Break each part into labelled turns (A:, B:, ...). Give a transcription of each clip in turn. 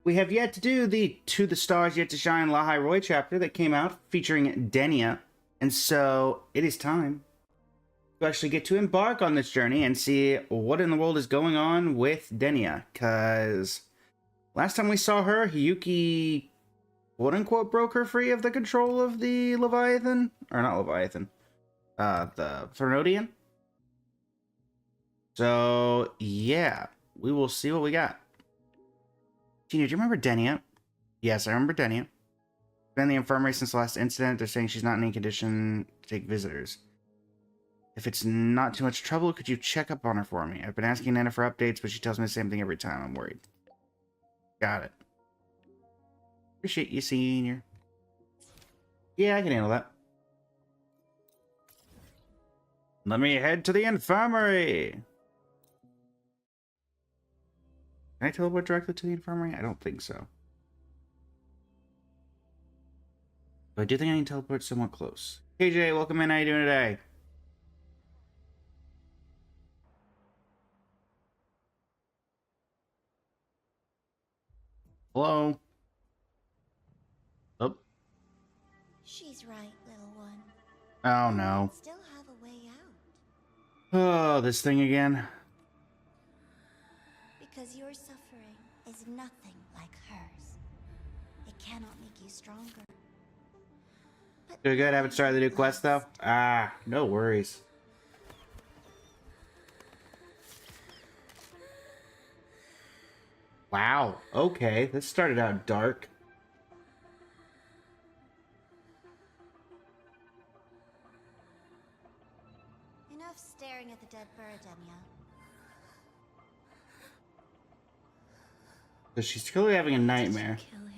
A: We have yet to do the To the Stars Yet to Shine La Roy chapter that came out featuring Denia. And so it is time to actually get to embark on this journey and see what in the world is going on with Denia. Because last time we saw her, Hiyuki, quote-unquote, broke her free of the control of the Leviathan. Or not Leviathan. The Thermodian. So, yeah. We will see what we got. Gina, do you remember Denia? Yes, I remember Denia. Been in the infirmary since the last incident. They're saying she's not in any condition to take visitors. If it's not too much trouble, could you check up on her for me? I've been asking Nana for updates, but she tells me the same thing every time. I'm worried. Got it. Appreciate you, Senior. Yeah, I can handle that. Let me head to the infirmary. Can I teleport directly to the infirmary? I don't think so. But I do think I can teleport somewhat close. KJ, welcome in. How you doing today? Hello? Oh.
B: She's right, little one.
A: Oh, no.
B: Still have a way out.
A: Oh, this thing again.
B: Because your suffering is nothing like hers. It cannot make you stronger. But
A: Doing good. Haven't started the new quest, though? Ah, no worries. Wow. Okay, this started out dark.
B: Enough staring at the dead bird, Denia.
A: So she's clearly having a nightmare.
B: Did you kill it?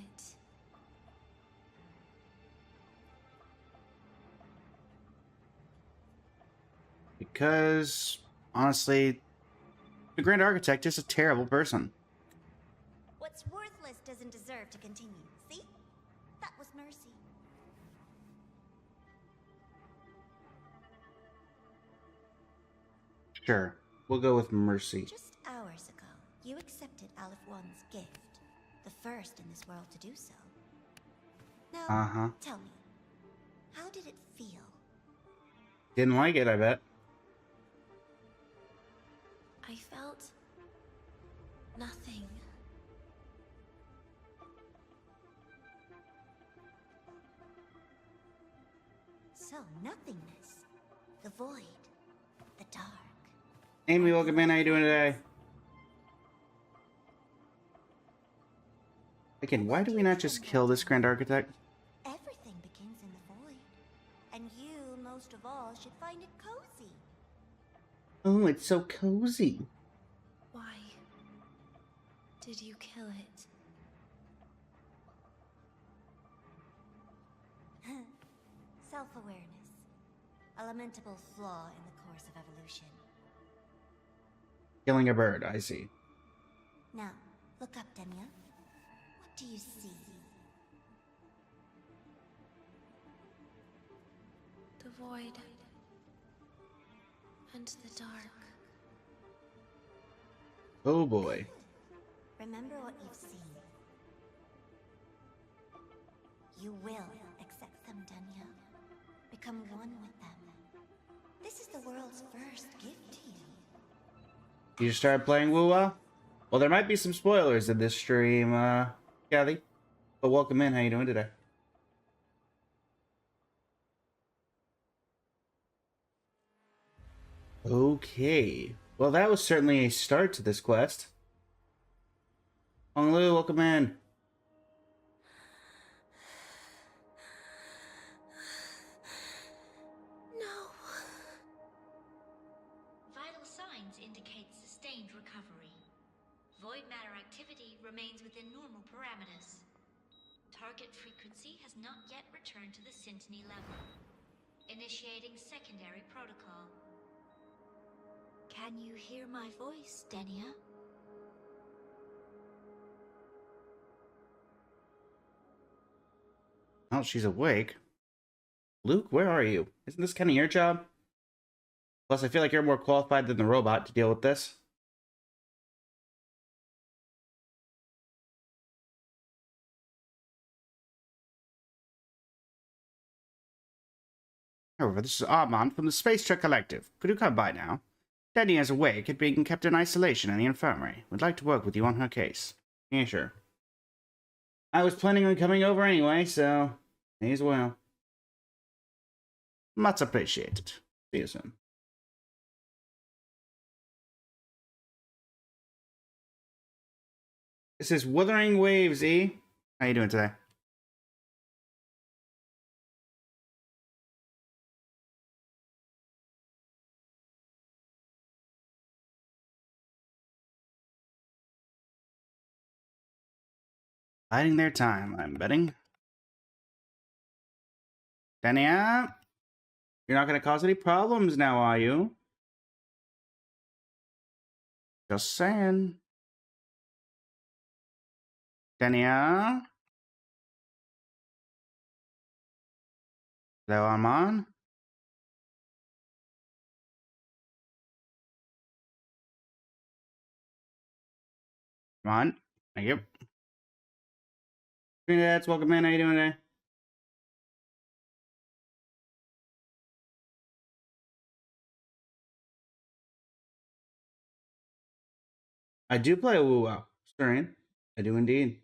A: Because, honestly, the Grand Architect is a terrible person.
B: What's worthless doesn't deserve to continue. See? That was mercy.
A: Sure. We'll go with mercy.
B: Just hours ago, you accepted Aleph One's gift. The first in this world to do so. Now, tell me, how did it feel?
A: Didn't like it, I bet.
B: I felt nothing. So, nothingness. The void. The dark.
A: Amy, welcome in. How you doing today? Again, why do we not just kill this Grand Architect?
B: Everything begins in the void. And you, most of all, should find it cozy.
A: Oh, it's so cozy.
B: Why did you kill it? Self-awareness. A lamentable flaw in the course of evolution.
A: Killing a bird, I see.
B: Now, look up, Denia. What do you see? The void. And the dark.
A: Oh boy.
B: Remember what you've seen. You will accept them, Denia. Become one with them. This is the world's first gift to you.
A: You just started playing Woo-Wah? Well, there might be some spoilers in this stream, Kathy. But welcome in. How you doing today? Okay. Well, that was certainly a start to this quest. Hong Lu, welcome in.
B: No.
C: Vital signs indicate sustained recovery. Void matter activity remains within normal parameters. Target frequency has not yet returned to the Syntony level. Initiating secondary protocol.
B: Can you hear my voice, Denia?
A: Oh, she's awake. Luke, where are you? Isn't this kind of your job? Plus, I feel like you're more qualified than the robot to deal with this. However, this is Armand from the Space Trek Collective. Could you come by now? Denia is awake and being kept in isolation in the infirmary. We'd like to work with you on her case. Yeah, sure. I was planning on coming over anyway, so may as well. Much appreciated. See you soon. This is Wuthering Waves, E. How you doing today? Biding their time, I'm betting. Denia, you're not going to cause any problems now, are you? Just saying. Denia? Hello, Armand? Come on. Thank you. Trinidad's welcome in. How you doing today? I do play a WoW. Sorry. I do indeed.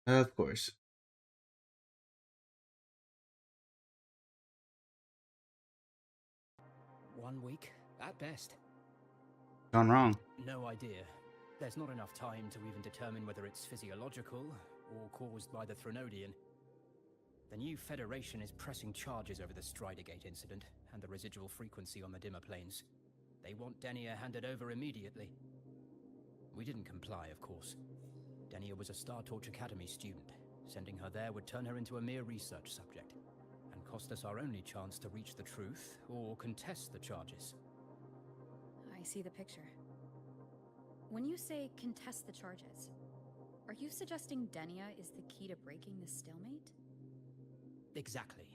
A: Of course.
D: One week, at best.
A: Gone wrong.
D: No idea. There's not enough time to even determine whether it's physiological or caused by the Threnodian. The new Federation is pressing charges over the Stridergate incident and the residual frequency on the dimmer planes. They want Denia handed over immediately. We didn't comply, of course. Denia was a Star Torch Academy student. Sending her there would turn her into a mere research subject, and cost us our only chance to reach the truth or contest the charges.
E: I see the picture. When you say contest the charges, are you suggesting Denia is the key to breaking this stalemate?
D: Exactly.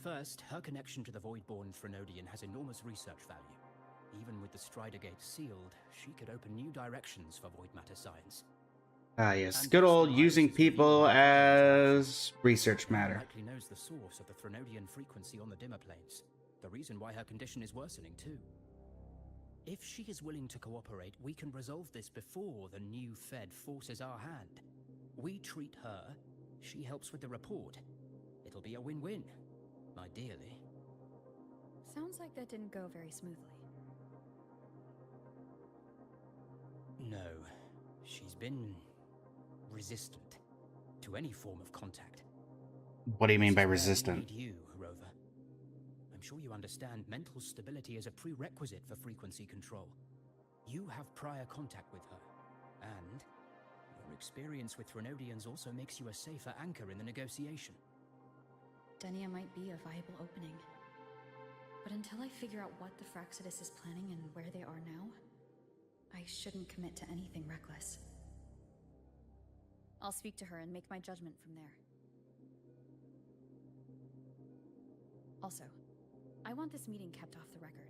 D: First, her connection to the Voidborn Threnodian has enormous research value. Even with the Stridergate sealed, she could open new directions for void matter science.
A: Ah, yes. Good old using people as research matter.
D: Likely knows the source of the Threnodian frequency on the dimmer planes. The reason why her condition is worsening, too. If she is willing to cooperate, we can resolve this before the new Fed forces our hand. We treat her, she helps with the report. It'll be a win-win, ideally.
E: Sounds like that didn't go very smoothly.
D: No, she's been resistant to any form of contact.
A: What do you mean by
D: We
A: resistant?
D: need you, Rover. I'm sure you understand mental stability is a prerequisite for frequency control. You have prior contact with her, and your experience with Threnodians also makes you a safer anchor in the negotiation.
E: Denia might be a viable opening. But until I figure out what the Fraxidus is planning and where they are now, I shouldn't commit to anything reckless. I'll speak to her and make my judgment from there. Also, I want this meeting kept off the record.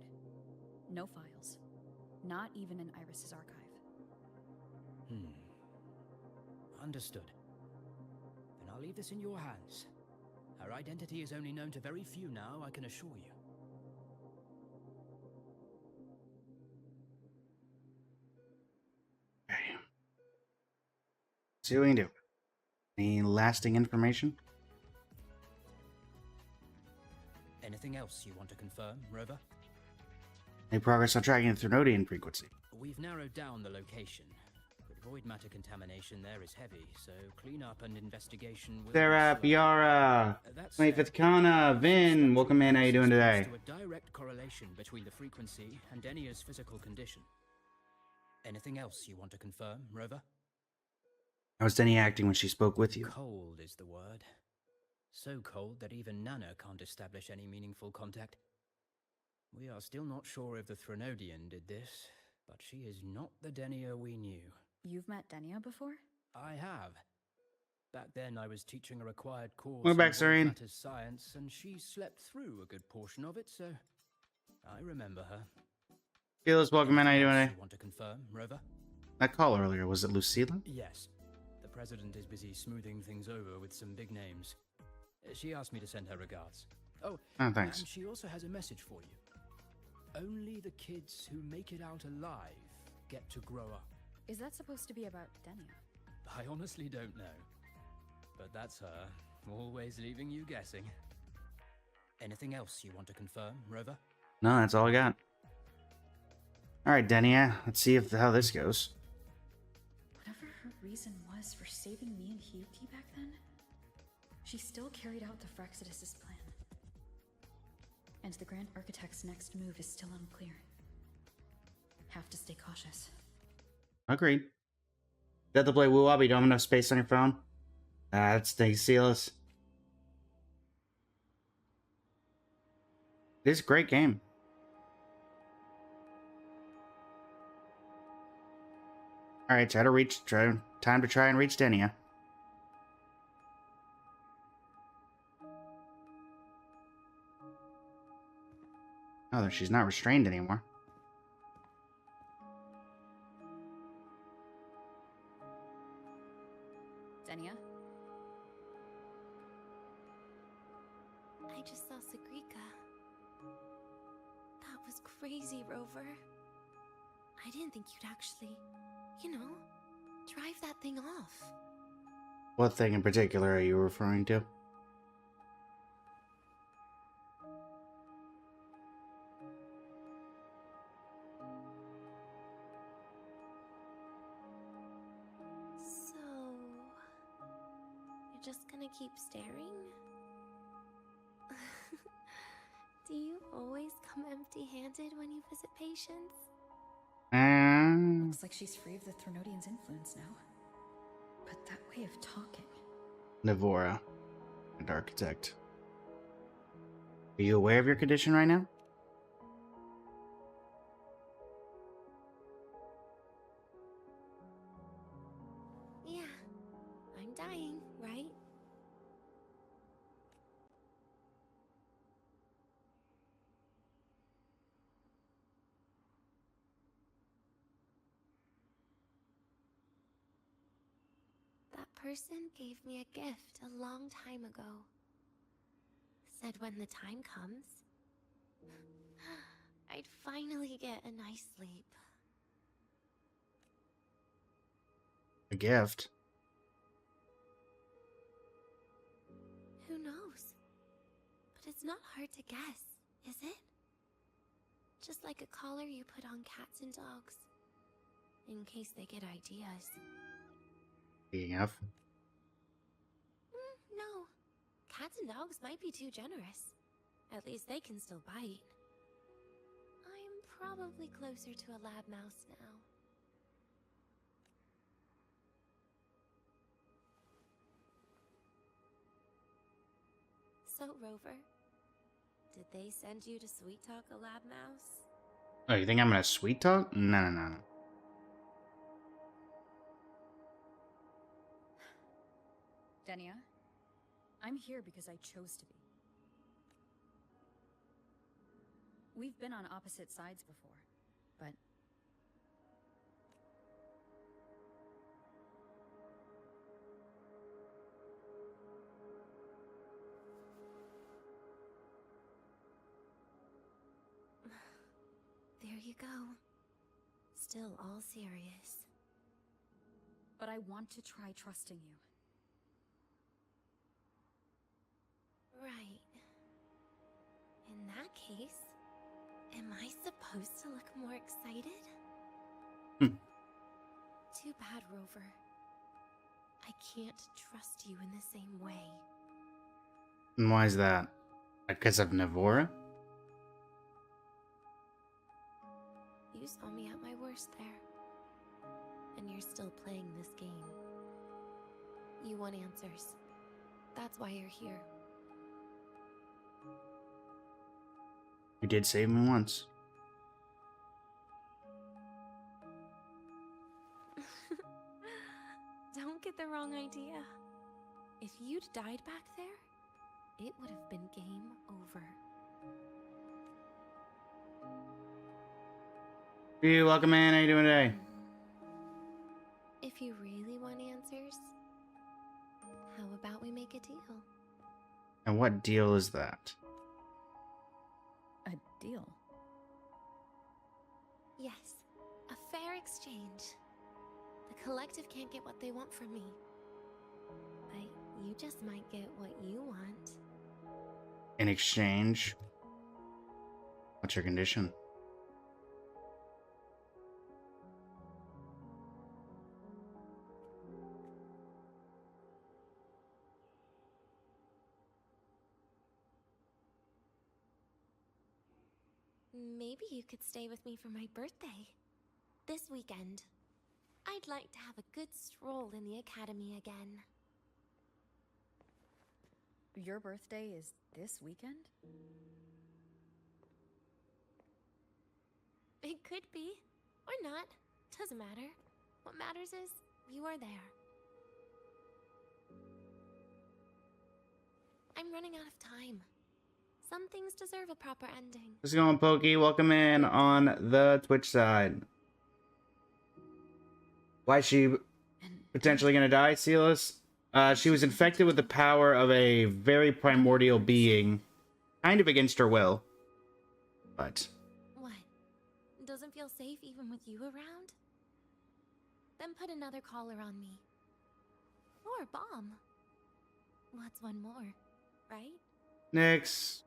E: No files. Not even in Iris's archive.
D: Understood. Then I'll leave this in your hands. Her identity is only known to very few now, I can assure you.
A: Okay. See what we can do. Any lasting information?
D: Anything else you want to confirm, Rover?
A: Any progress on tracking the Threnodian frequency?
D: We've narrowed down the location, but void matter contamination there is heavy, so cleanup and investigation will...
A: Sarah,
D: be slow.
A: Piara,
D: That's
A: 25th Kana, Vin, welcome in. How you doing today?
D: To a direct correlation between the frequency and Denia's physical condition. Anything else you want to confirm, Rover?
A: How was Denia acting when she spoke with you?
D: Cold is the word. So cold that even Nana can't establish any meaningful contact. We are still not sure if the Threnodian did this, but she is not the Denia we knew.
E: You've met Denia before?
D: I have. Back then I was teaching a required course
A: We're back,
D: in
A: Serene.
D: matters science, and she slept through a good portion of it, so I remember her.
A: Felix, welcome in. How you doing today?
D: You want to confirm, Rover?
A: That call earlier, was it Lucilla?
D: Yes. The President is busy smoothing things over with some big names. She asked me to send her regards. Oh,
A: Thanks.
D: and she also has a message for you. Only the kids who make it out alive get to grow up.
E: Is that supposed to be about Denia?
D: I honestly don't know. But that's her, always leaving you guessing. Anything else you want to confirm, Rover?
A: No, that's all I got. Alright, Denia, let's see how this goes.
E: Whatever her reason was for saving me and Hiyuki back then, she still carried out the Fraxidus' plan. And the Grand Architect's next move is still unclear. Have to stay cautious.
A: Agreed. You have to play Woo Wop, you don't have enough space on your phone? That's Sealess. This is a great game. Alright, time to try and reach Denia. Oh, she's not restrained anymore.
E: Denia?
F: I just saw Sagrika. That was crazy, Rover. I didn't think you'd actually, drive that thing off.
A: What thing in particular are you referring to?
F: So, you're just gonna keep staring? Do you always come empty-handed when you visit patients?
E: Looks like she's free of the Threnodian's influence now. But that way of talking...
A: Navora, and Architect. Are you aware of your condition right now?
F: Yeah, I'm dying, right? That person gave me a gift a long time ago. Said when the time comes, I'd finally get a nice sleep.
A: A gift?
F: Who knows? But it's not hard to guess, is it? Just like a collar you put on cats and dogs, in case they get ideas.
A: Enough.
F: No. Cats and dogs might be too generous. At least they can still bite. I'm probably closer to a lab mouse now. So, Rover, did they send you to sweet talk a lab mouse?
A: Oh, you think I'm gonna sweet talk? No.
E: Denia? I'm here because I chose to be. We've been on opposite sides before, but...
F: There you go. Still all serious.
E: But I want to try trusting you.
F: Right. In that case, am I supposed to look more excited? Too bad, Rover. I can't trust you in the same way.
A: And why is that? Because of Navora?
F: You saw me at my worst there. And you're still playing this game. You want answers. That's why you're here.
A: You did save him once.
F: Don't get the wrong idea. If you'd died back there, it would have been game over.
A: Hey, welcome in. How you doing today?
F: If you really want answers, how about we make a deal?
A: And what deal is that?
E: A deal?
F: Yes, a fair exchange. The collective can't get what they want from me. But you just might get what you want.
A: In exchange? What's your condition?
F: Maybe you could stay with me for my birthday. This weekend. I'd like to have a good stroll in the academy again.
E: Your birthday is this weekend?
F: It could be, or not. Doesn't matter. What matters is you are there. I'm running out of time. Some things deserve a proper ending.
A: How's it going, Pokey? Welcome in on the Twitch side. Why is she potentially gonna die, Silas? She was infected with the power of a very primordial being, kind of against her will. But
F: What? Doesn't feel safe even with you around? Then put another collar on me. Or a bomb. What's one more, right?
A: next,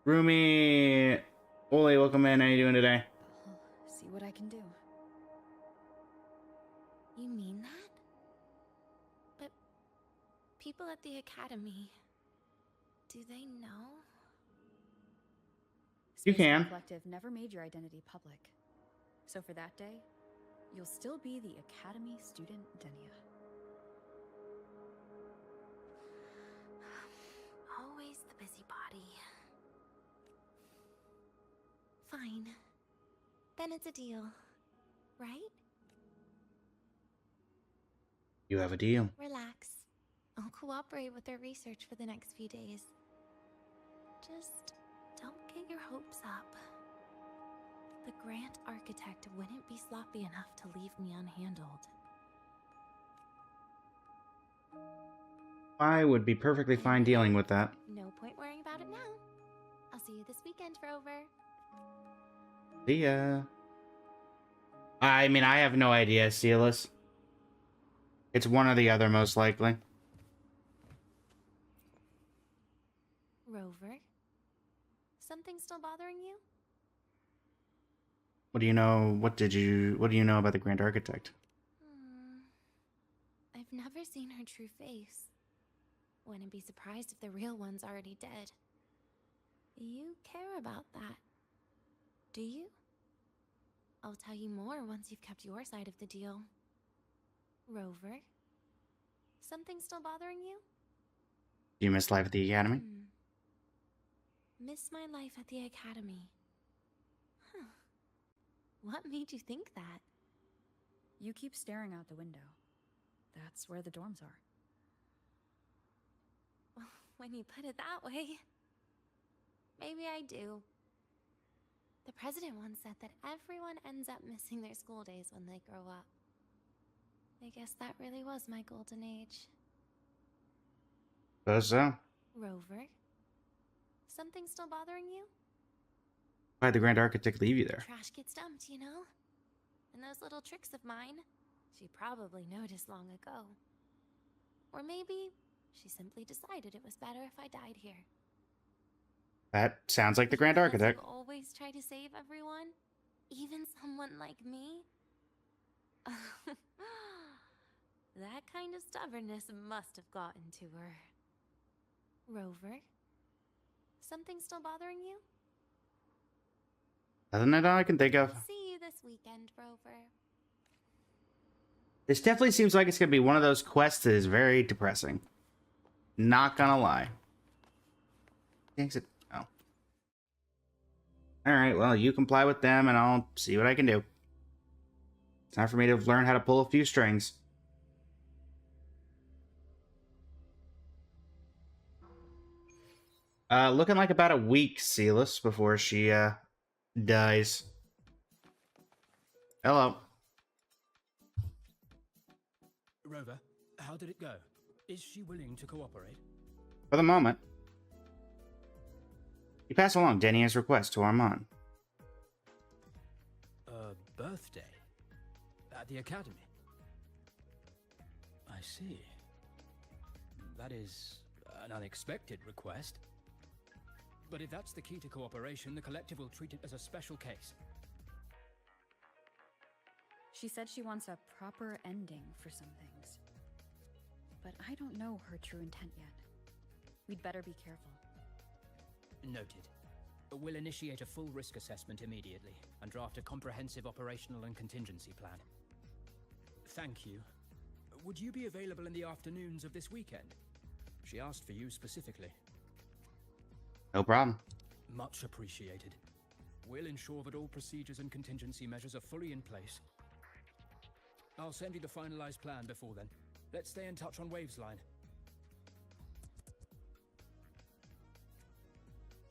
A: Rumi, Ole, welcome in. How you doing today?
E: I'll see what I can do.
F: You mean that? But people at the academy, do they know?
A: You
E: Space
A: can.
E: Collective never made your identity public. So for that day, you'll still be the Academy student Denia.
F: Always the busybody. Fine. Then it's a deal, right?
A: You have a deal.
F: Relax. I'll cooperate with their research for the next few days. Just don't get your hopes up. The Grant Architect wouldn't be sloppy enough to leave me unhandled.
A: I would be perfectly fine dealing with that.
F: No point worrying about it now. I'll see you this weekend, Rover.
A: See ya. I mean, I have no idea, Silas. It's one or the other, most likely.
F: Rover? Something still bothering you?
A: What do you know? What do you know about the Grand Architect?
F: I've never seen her true face. Wouldn't be surprised if the real one's already dead. You care about that, do you? I'll tell you more once you've kept your side of the deal. Rover? Something still bothering you?
A: Do you miss life at the Academy?
F: Miss my life at the Academy. Huh. What made you think that?
E: You keep staring out the window. That's where the dorms are.
F: When you put it that way, maybe I do. The president once said that everyone ends up missing their school days when they grow up. I guess that really was my golden age.
A: Suppose so.
F: Rover? Something still bothering you?
A: Why'd the Grand Architect leave you there?
F: Trash gets dumped, you know? And those little tricks of mine, she probably noticed long ago. Or maybe she simply decided it was better if I died here.
A: That sounds like the Grand Architect.
F: You always try to save everyone? Even someone like me? That kind of stubbornness must have gotten to her. Rover? Something still bothering you?
A: Nothing that I can think of.
F: See you this weekend, Rover.
A: This definitely seems like it's gonna be one of those quests that is very depressing. Not gonna lie. Exit. Oh. Alright, well, you comply with them and I'll see what I can do. It's time for me to learn how to pull a few strings. Looking like about a week, Silas, before she, dies. Hello.
D: Rover, how did it go? Is she willing to cooperate?
A: For the moment. You pass along Denia's request to Armand.
D: A birthday? At the academy? I see. That is an unexpected request. But if that's the key to cooperation, the collective will treat it as a special case.
E: She said she wants a proper ending for some things. But I don't know her true intent yet. We'd better be careful.
D: Noted. We'll initiate a full risk assessment immediately and draft a comprehensive operational and contingency plan. Thank you. Would you be available in the afternoons of this weekend? She asked for you specifically.
A: No problem.
D: Much appreciated. We'll ensure that all procedures and contingency measures are fully in place. I'll send you the finalized plan before then. Let's stay in touch on Waves Line.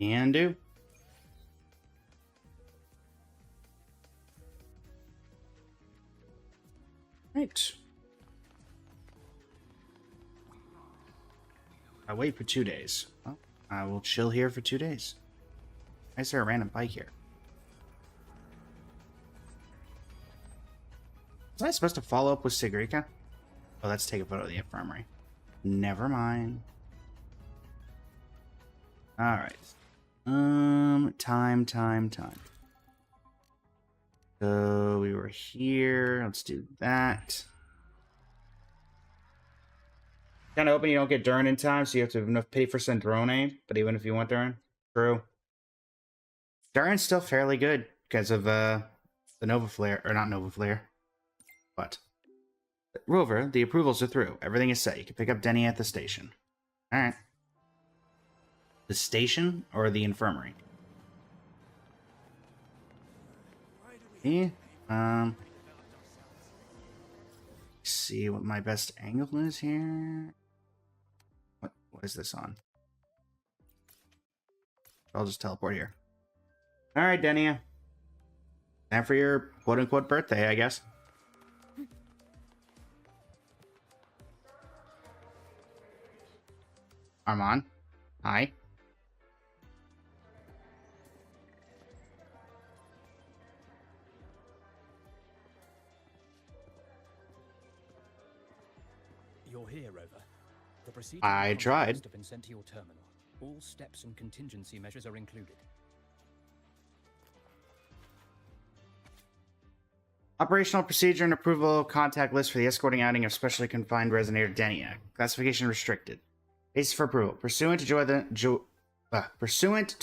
A: Can do. Right. I wait for 2 days. Well, I will chill here for 2 days. Why is there a random bike here? Was I supposed to follow up with Sigrica? Oh, let's take a photo of the infirmary. Never mind. Alright. Time. So we were here. Let's do that. Kind of hoping you don't get Durin in time, so you have to have enough pay for Sandrone. But even if you want Durin, true. Durin's still fairly good because of the Nova Flare, or not Nova Flare, but Rover. The approvals are through. Everything is set. You can pick up Denia at the station. All right. The station or the infirmary? Yeah. See what my best angle is here. What is this on? I'll just teleport here. All right, Denia. Time for your quote-unquote birthday, I guess. Armand. Hi.
D: You're here, Rover. The procedure
A: I tried.
D: must have been sent to your terminal. All steps and contingency measures are included.
A: Operational procedure and approval contact list for the escorting outing of specially confined resonator Denia. Classification restricted. Basis for approval. Pursuant to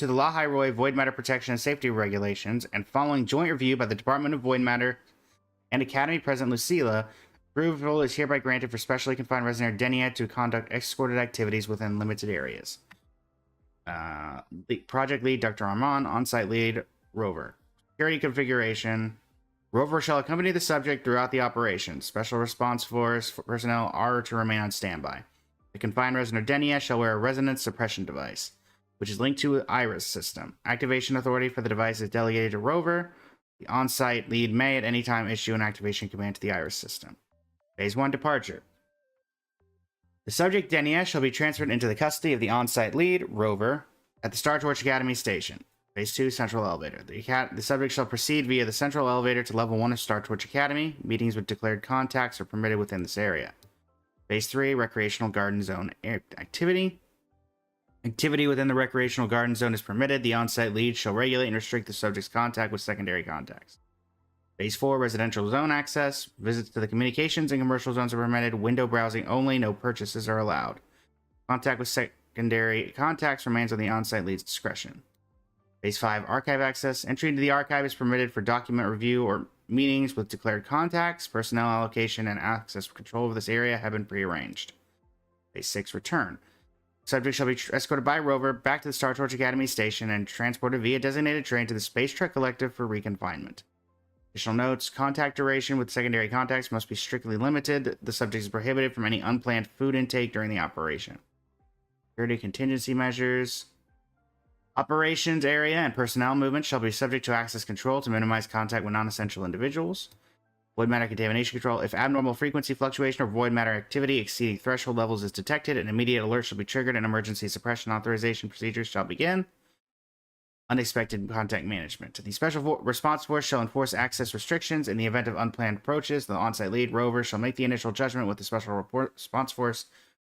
A: the La Roy Void Matter Protection and Safety Regulations, and following joint review by the Department of Void Matter and Academy President Lucilla, approval is hereby granted for specially confined resonator Denia to conduct escorted activities within limited areas. Project lead Dr. Armand, on-site lead Rover. Security configuration. Rover shall accompany the subject throughout the operation. Special response force personnel are to remain on standby. The confined resonator Denia shall wear a resonance suppression device, which is linked to an iris system. Activation authority for the device is delegated to Rover. The on-site lead may at any time issue an activation command to the iris system. Phase 1 departure. The subject Denia shall be transferred into the custody of the on-site lead, Rover, at the Star Torch Academy station. Phase 2 central elevator. The subject shall proceed via the central elevator to level 1 of Star Torch Academy. Meetings with declared contacts are permitted within this area. Phase 3 recreational garden zone activity. Activity within the recreational garden zone is permitted. The on-site lead shall regulate and restrict the subject's contact with secondary contacts. Phase 4, residential zone access. Visits to the communications and commercial zones are permitted. Window browsing only. No purchases are allowed. Contact with secondary contacts remains on the on-site lead's discretion. Phase 5, archive access. Entry into the archive is permitted for document review or meetings with declared contacts. Personnel allocation and access control of this area have been prearranged. Phase 6, return. Subject shall be escorted by Rover back to the Star Torch Academy station and transported via designated train to the Space Trek Collective for reconfinement. Additional notes, contact duration with secondary contacts must be strictly limited. The subject is prohibited from any unplanned food intake during the operation. Security contingency measures. Operations area and personnel movement shall be subject to access control to minimize contact with non-essential individuals. Void matter contamination control. If abnormal frequency fluctuation or void matter activity exceeding threshold levels is detected, an immediate alert shall be triggered and emergency suppression authorization procedures shall begin. Unexpected contact management. The Special Response Force shall enforce access restrictions in the event of unplanned approaches. The on-site lead rover shall make the initial judgment with the Special Response Force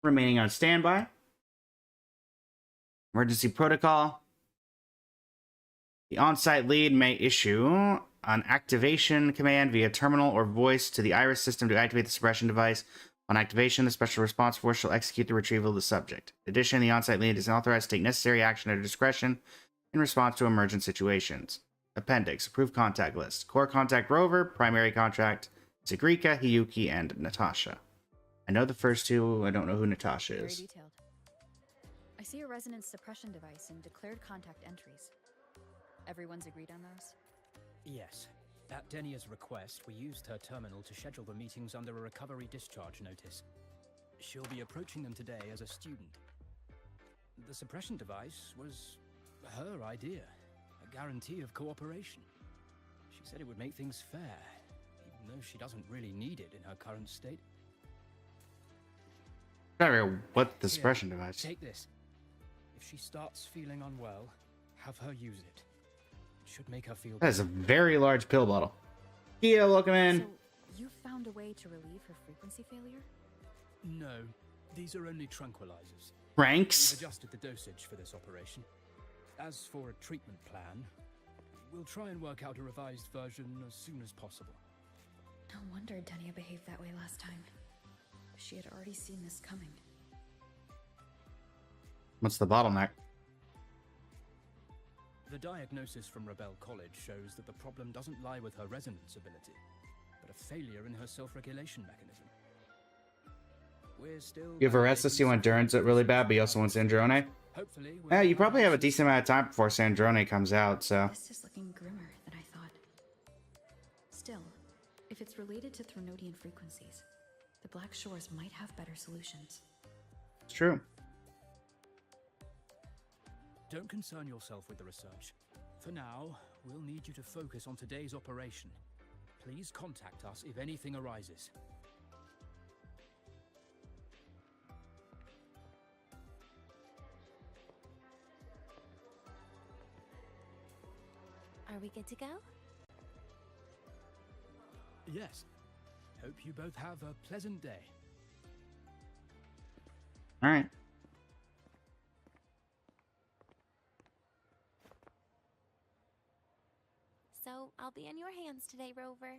A: remaining on standby. Emergency protocol. The on-site lead may issue an activation command via terminal or voice to the Iris system to activate the suppression device. On activation, the Special Response Force shall execute the retrieval of the subject. In addition, the on-site lead is authorized to take necessary action at her discretion in response to emergent situations. Appendix. Approved contact list. Core contact rover. Primary contact Sigrika, Hiyuki, and Natasha. I know the first two. I don't know who Natasha
E: Very
A: is.
E: detailed. I see a resonance suppression device and declared contact entries. Everyone's agreed on those?
D: Yes. At Denia's request, we used her terminal to schedule the meetings under a recovery discharge notice. She'll be approaching them today as a student. The suppression device was her idea, a guarantee of cooperation. She said it would make things fair, even though she doesn't really need it in her current state.
A: What the suppression device?
D: Take this. If she starts feeling unwell, have her use it. It should make her feel
A: That is a very large pill bottle. Kia, welcome in.
E: So, you found a way to relieve her frequency failure?
D: No, these are only tranquilizers.
A: Ranks.
D: We've adjusted the dosage for this operation. As for a treatment plan, we'll try and work out a revised version as soon as possible.
E: No wonder Denia behaved that way last time. She had already seen this coming.
A: What's the bottleneck?
D: The diagnosis from Rebel College shows that the problem doesn't lie with her resonance ability, but a failure in her self-regulation mechanism. We're still...
A: You have Arestus, you want Durance it really bad, but you also want Sandrone?
D: Hopefully,
A: Yeah, you probably have a decent amount of time before Sandrone comes out, so...
E: This is looking grimmer than I thought. Still, if it's related to Threnodian frequencies, the Black Shores might have better solutions.
A: It's true.
D: Don't concern yourself with the research. For now, we'll need you to focus on today's operation. Please contact us if anything arises.
F: Are we good to go?
D: Yes. Hope you both have a pleasant day.
A: Alright.
F: So, I'll be in your hands today, Rover.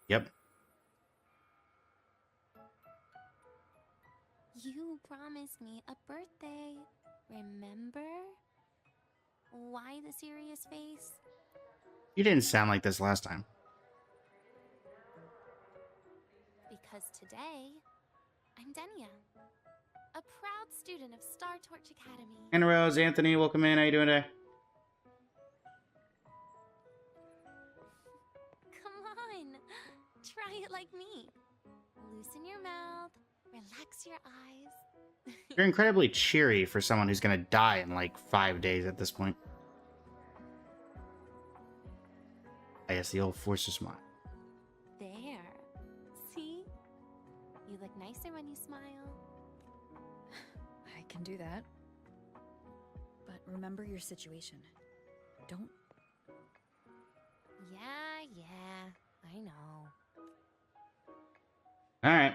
A: Yep.
F: You promised me a birthday. Remember? Why the serious face?
A: You didn't sound like this last time.
F: Because today, I'm Denia, a proud student of Star Torch Academy.
A: Anna Rose, Anthony, welcome in. How you doing today?
F: Come on, try it like me. Loosen your mouth, relax your eyes.
A: You're incredibly cheery for someone who's gonna die in like 5 days at this point. I guess the old force of smile.
F: There. See? You look nicer when you smile.
E: I can do that. But remember your situation. Don't...
F: Yeah, I know.
A: Alright.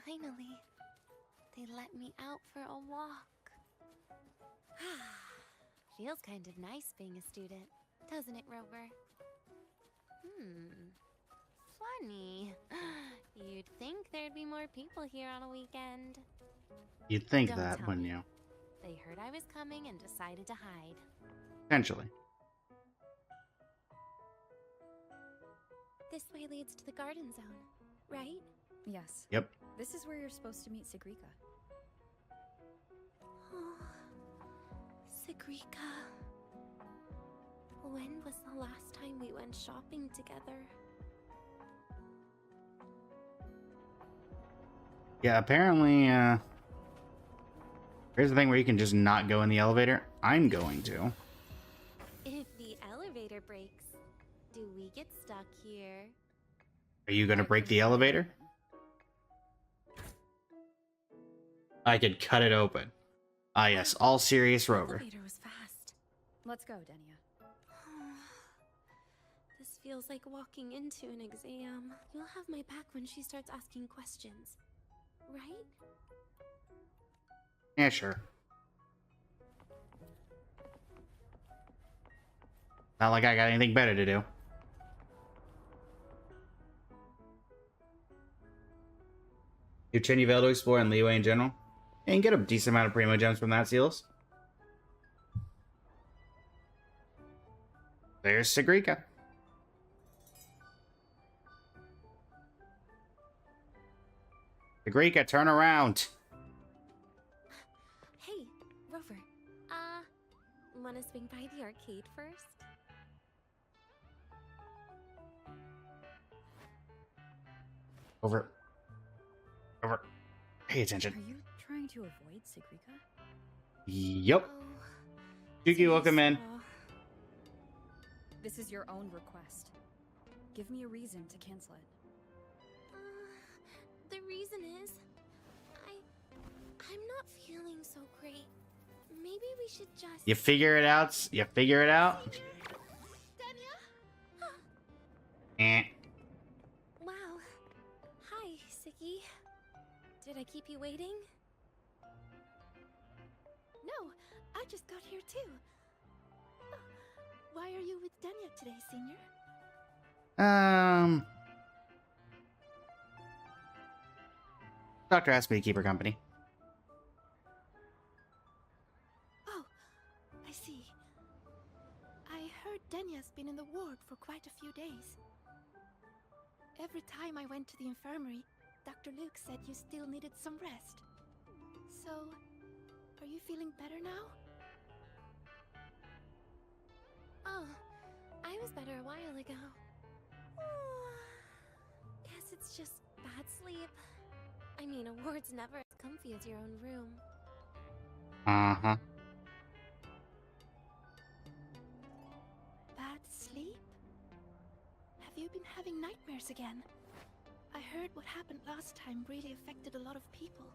F: Finally, they let me out for a walk. Feels kind of nice being a student, doesn't it, Rover? Funny. You'd think there'd be more people here on a weekend.
A: You'd think
F: Don't
A: that,
F: tell
A: wouldn't
F: me.
A: you?
F: They heard I was coming and decided to hide.
A: Potentially.
F: This way leads to the garden zone, right?
E: Yes.
A: Yep.
E: This is where you're supposed to meet Sigrika.
F: Sigrika. When was the last time we went shopping together?
A: Yeah, apparently, here's the thing where you can just not go in the elevator. I'm going to.
F: If the elevator breaks, do we get stuck here?
A: Are you going to break the elevator? I could cut it open. Ah, yes, all serious Rover.
F: Elevator was fast.
E: Let's go, Denia.
F: This feels like walking into an exam. You'll have my back when she starts asking questions, right?
A: Yeah, sure. Not like I got anything better to do. You Veil to explore and leeway in general. And you can get a decent amount of primo gems from that, Seals. There's Sigrika. Sigrika, turn around.
F: Hey, Rover. Wanna swing by the arcade first?
A: Over. Over. Pay attention.
E: Are you trying to avoid Sigrika?
A: Yep.
F: Oh,
A: Yuki, welcome in.
E: This is your own request. Give me a reason to cancel it.
F: The reason is, I'm not feeling so great. Maybe we should just...
A: You figure it out? You figure it out?
F: Denia?
A: Eh.
F: Wow. Hi, Siggy. Did I keep you waiting? No, I just got here too. Why are you with Denia today, Senior?
A: Doctor asked me to keep her company.
F: Oh, I see. I heard Denia's been in the ward for quite a few days. Every time I went to the infirmary, Dr. Luke said you still needed some rest. So, are you feeling better now? Oh, I was better a while ago. Guess it's just bad sleep. I mean, a ward's never as comfy as your own room.
A: Uh-huh.
F: Bad sleep? Have you been having nightmares again? I heard what happened last time really affected a lot of people.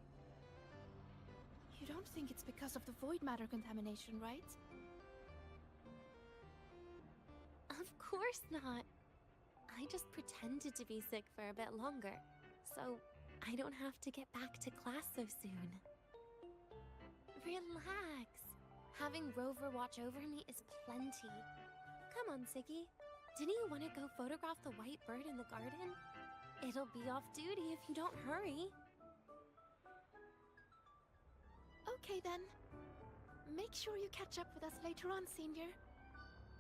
F: You don't think it's because of the void matter contamination, right? Of course not. I just pretended to be sick for a bit longer, so I don't have to get back to class so soon. Relax. Having Rover watch over me is plenty. Come on, Siggy. Didn't you want to go photograph the white bird in the garden? It'll be off duty if you don't hurry. Okay then. Make sure you catch up with us later on, Senior.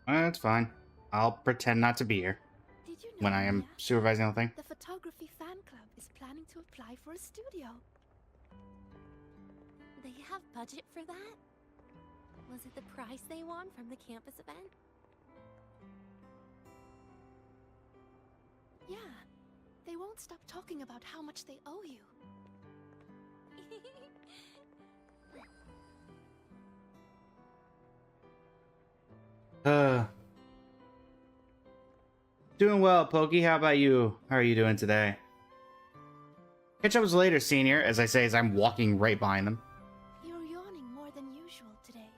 A: That's fine. I'll pretend not to be here
F: Did you know,
A: when I am
F: Denia,
A: supervising the thing.
F: the photography fan club is planning to apply for a studio? They have budget for that? Was it the prize they won from the campus event? Yeah. They won't stop talking about how much they owe you.
A: Doing well, Pokey. How about you? How are you doing today? Catch up later, Senior, as I say as I'm walking right behind them.
F: You're yawning more than usual today.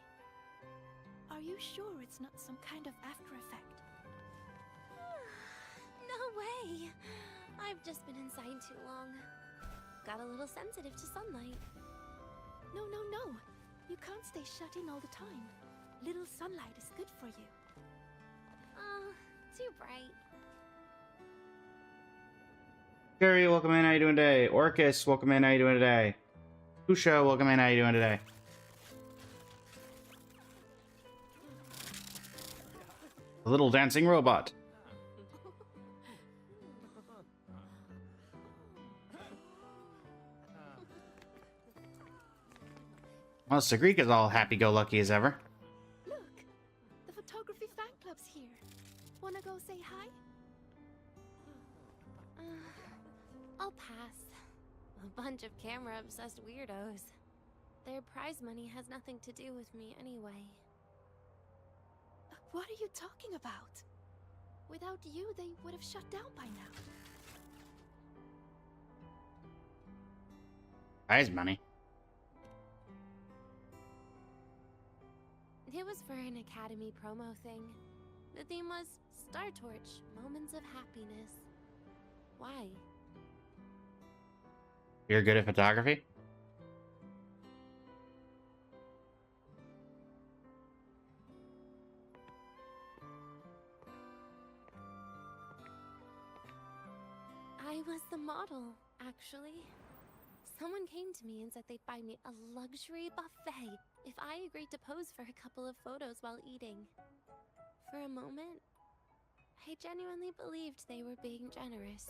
F: Are you sure it's not some kind of after effect? No way! I've just been inside too long. Got a little sensitive to sunlight. No. You can't stay shut in all the time. Little sunlight is good for you. Oh, too bright.
A: Gary, welcome in. How you doing today? Orcus, welcome in. How you doing today? Kusha, welcome in. How you doing today? A little dancing robot. Well, Sigrika's all happy-go-lucky as ever.
F: Look! The photography fan club's here. Wanna go say hi? I'll pass. A bunch of camera-obsessed weirdos. Their prize money has nothing to do with me anyway.
G: What are you talking about? Without you, they would have shut down by now.
A: Prize money.
F: It was for an Academy promo thing. The theme was Star Torch, Moments of Happiness. Why?
A: You're good at photography?
F: I was the model, actually. Someone came to me and said they'd buy me a luxury buffet if I agreed to pose for a couple of photos while eating. For a moment, I genuinely believed they were being generous.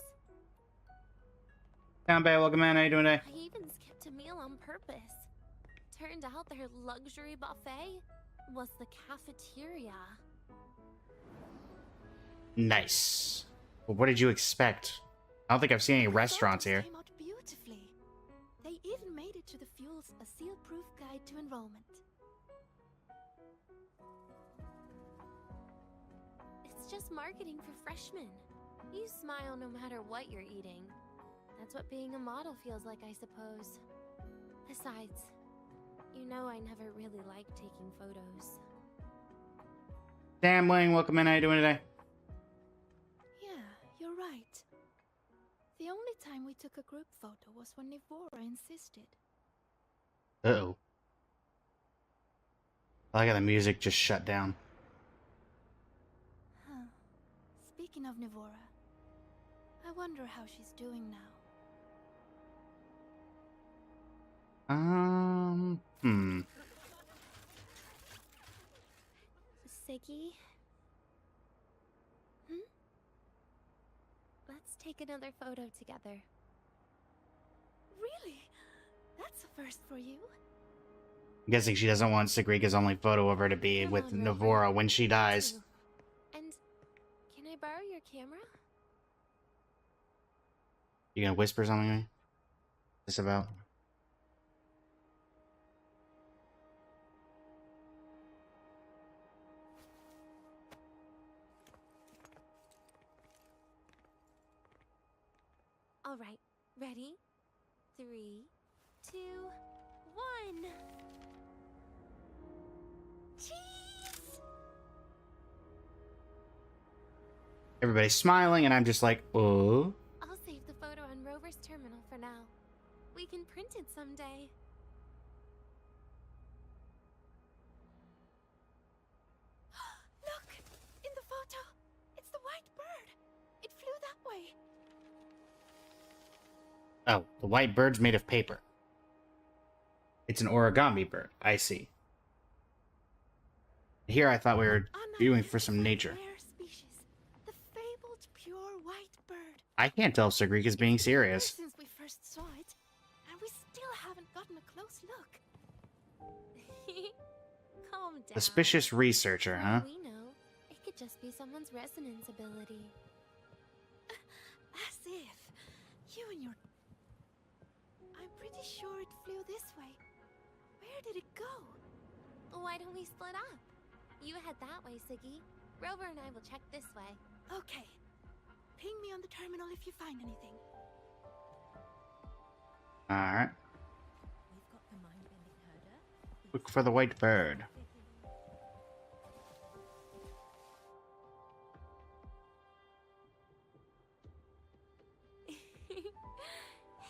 A: Bay, welcome in. How you doing today?
F: I even skipped a meal on purpose. Turned out their luxury buffet was the cafeteria.
A: Nice. Well, what did you expect? I don't think I've seen any restaurants here.
G: Came out beautifully. They even made it to the Fuel's a seal-proof guide to enrollment.
F: It's just marketing for freshmen. You smile no matter what you're eating. That's what being a model feels like, I suppose. Besides, you know I never really liked taking photos.
A: Damn, Wayne, welcome in. How you doing today?
G: Yeah, you're right. The only time we took a group photo was when Nivora insisted.
A: Uh-oh. I like how the music just shut down.
G: Huh. Speaking of Nivora, I wonder how she's doing now.
F: Siggy? Let's take another photo together.
G: Really? That's a first for you.
A: I'm guessing she doesn't want Sigrika's only photo of her to be
F: Come
A: with
F: on,
A: Navora
F: Rover.
A: when she dies.
F: Too. And can I borrow your camera?
A: You gonna whisper something to me? This about?
F: All right, ready? 3, 2, 1. Cheese!
A: Everybody's smiling, and I'm just like, oh.
F: I'll save the photo on Rover's terminal for now. We can print it someday.
G: Look! In the photo! It's the white bird! It flew that way!
A: Oh, the white bird's made of paper. It's an origami bird. I see. Here I thought we were viewing for some nature.
G: Rare species. The fabled pure white bird.
A: I can't tell if Sigrika's being serious.
G: Since we first saw it, and we still haven't gotten a close look.
F: Calm down.
A: Suspicious researcher, huh?
F: We know. It could just be someone's resonance ability.
G: As if. You and your... I'm pretty sure it flew this way. Where did it go?
F: Why don't we split up? You head that way, Siggy. Rover and I will check this way.
G: Okay. Ping me on the terminal if you find anything.
A: Alright.
H: We've got the mind-bending herder.
A: Look for the white bird.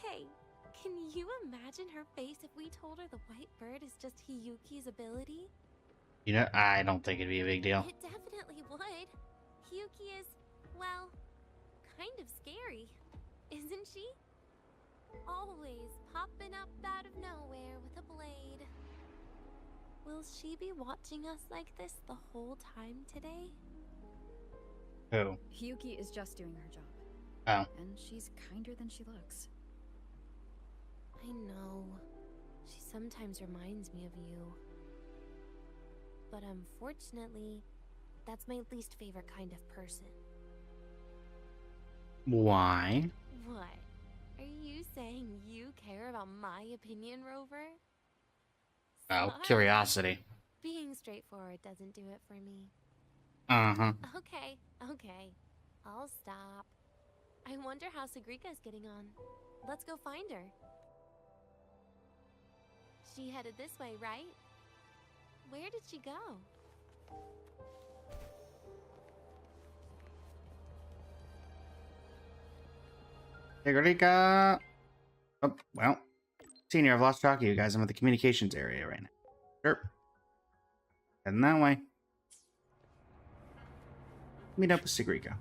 F: Hey, can you imagine her face if we told her the white bird is just Hiyuki's ability?
A: You know, I don't think it'd be a big deal.
F: It definitely would. Hiyuki is, well, kind of scary, isn't she? Always popping up out of nowhere with a blade. Will she be watching us like this the whole time today?
A: Who?
E: Hyuki is just doing her job.
A: Oh.
E: And she's kinder than she looks.
F: I know. She sometimes reminds me of you. But unfortunately, that's my least favorite kind of person.
A: Why?
F: What? Are you saying you care about my opinion, Rover?
A: Oh,
F: Sorry.
A: curiosity.
F: Being straightforward doesn't do it for me.
A: Uh-huh.
F: Okay, okay. I'll stop. I wonder how Sagrika's getting on. Let's go find her. She headed this way, right? Where did she go?
A: Tigrika. Oh, well. Senior, I've lost track of you guys. I'm at the communications area right now. Sure. Heading that way. Meet up with Sigrika.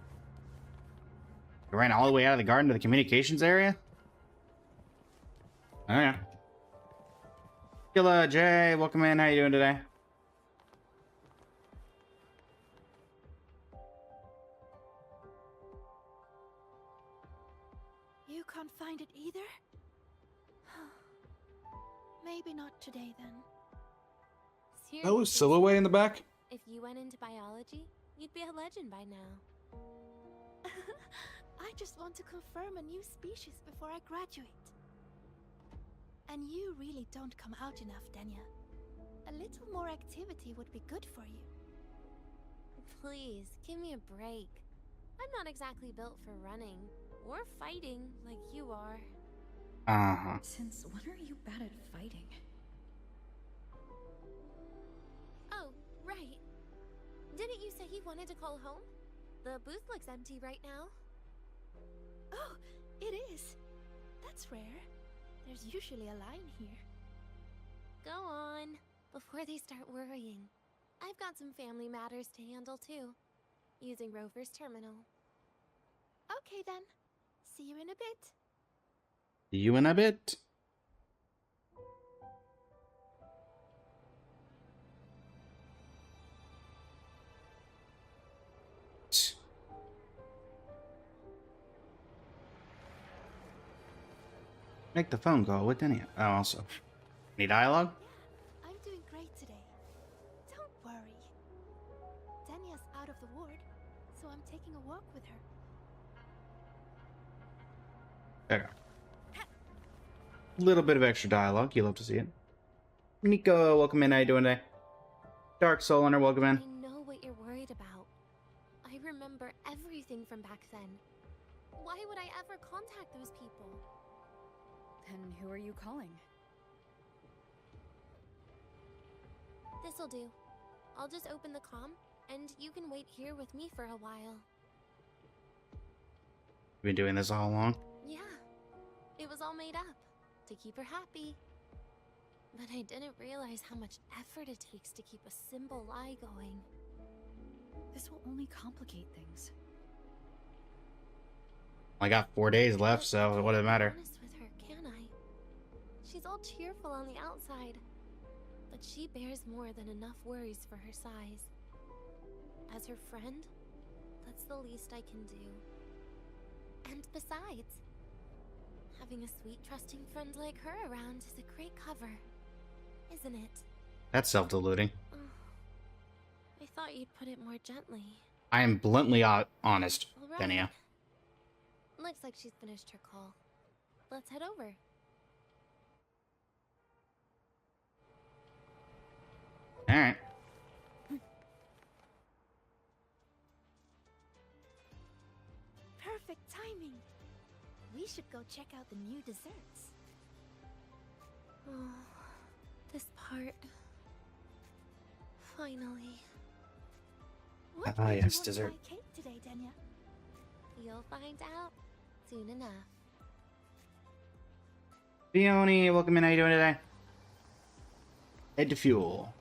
A: You ran all the way out of the garden to the communications area? Oh, yeah. Killa, Jay, welcome in. How you doing today?
G: You can't find it either? Maybe not today then.
I: Oh, is Silhouette in the back?
F: If you went into biology, you'd be a legend by now.
G: I just want to confirm a new species before I graduate. And you really don't come out enough, Denia. A little more activity would be good for you.
F: Please, give me a break. I'm not exactly built for running or fighting like you are.
A: Uh-huh.
E: Since when are you bad at fighting?
F: Oh, right. Didn't you say you wanted to call home? The booth looks empty right now.
G: Oh, it is. That's rare. There's usually a line here.
F: Go on, before they start worrying. I've got some family matters to handle too, using Rover's terminal.
G: Okay then. See you in a bit.
A: See you in a bit. Make the phone call with Denia. Oh, also. Any dialogue?
G: Yeah, I'm doing great today. Don't worry. Denia's out of the ward, so I'm taking a walk with her.
A: Okay. Little bit of extra dialogue. You love to see it. Nico, welcome in. How you doing today? Dark Soul Hunter, welcome in.
F: I know what you're worried about. I remember everything from back then. Why would I ever contact those people?
E: Then who are you calling?
F: This'll do. I'll just open the comm, and you can wait here with me for a while.
A: You've been doing this all along?
F: Yeah. It was all made up, to keep her happy. But I didn't realize how much effort it takes to keep a simple lie going.
E: This will only complicate things.
A: I got 4 days left,
F: But
A: so
F: I
A: what does it
F: can't be
A: matter?
F: honest with her, can I? She's all cheerful on the outside, but she bears more than enough worries for her size. As her friend, that's the least I can do. And besides, having a sweet, trusting friend like her around is a great cover, isn't it?
A: That's self-deluding.
F: I thought you'd put it more gently.
A: I am bluntly honest,
F: All right.
A: Denia.
F: Looks like she's finished her call. Let's head over.
A: Alright.
G: Perfect timing. We should go check out the new desserts.
F: Oh, this part. Finally.
G: What
A: Ah,
G: made you
A: yes,
G: want to
A: dessert.
G: buy cake today, Denia?
F: You'll find out soon enough.
A: Fiona, welcome in. How you doing today? Head to fuel.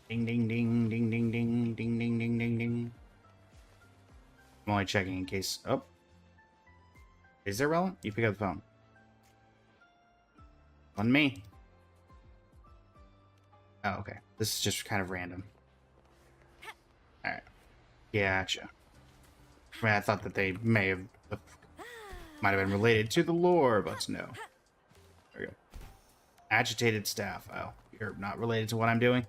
A: Ding, ding, ding, ding, ding, ding, ding, ding, ding, ding, ding. I'm only checking in case. Oh. Is there relevant? You pick up the phone. On me. Oh, okay. This is just kind of random. Alright. Gotcha. I thought that they might have been related to the lore, but no. There we go. Agitated staff. Oh, you're not related to what I'm doing?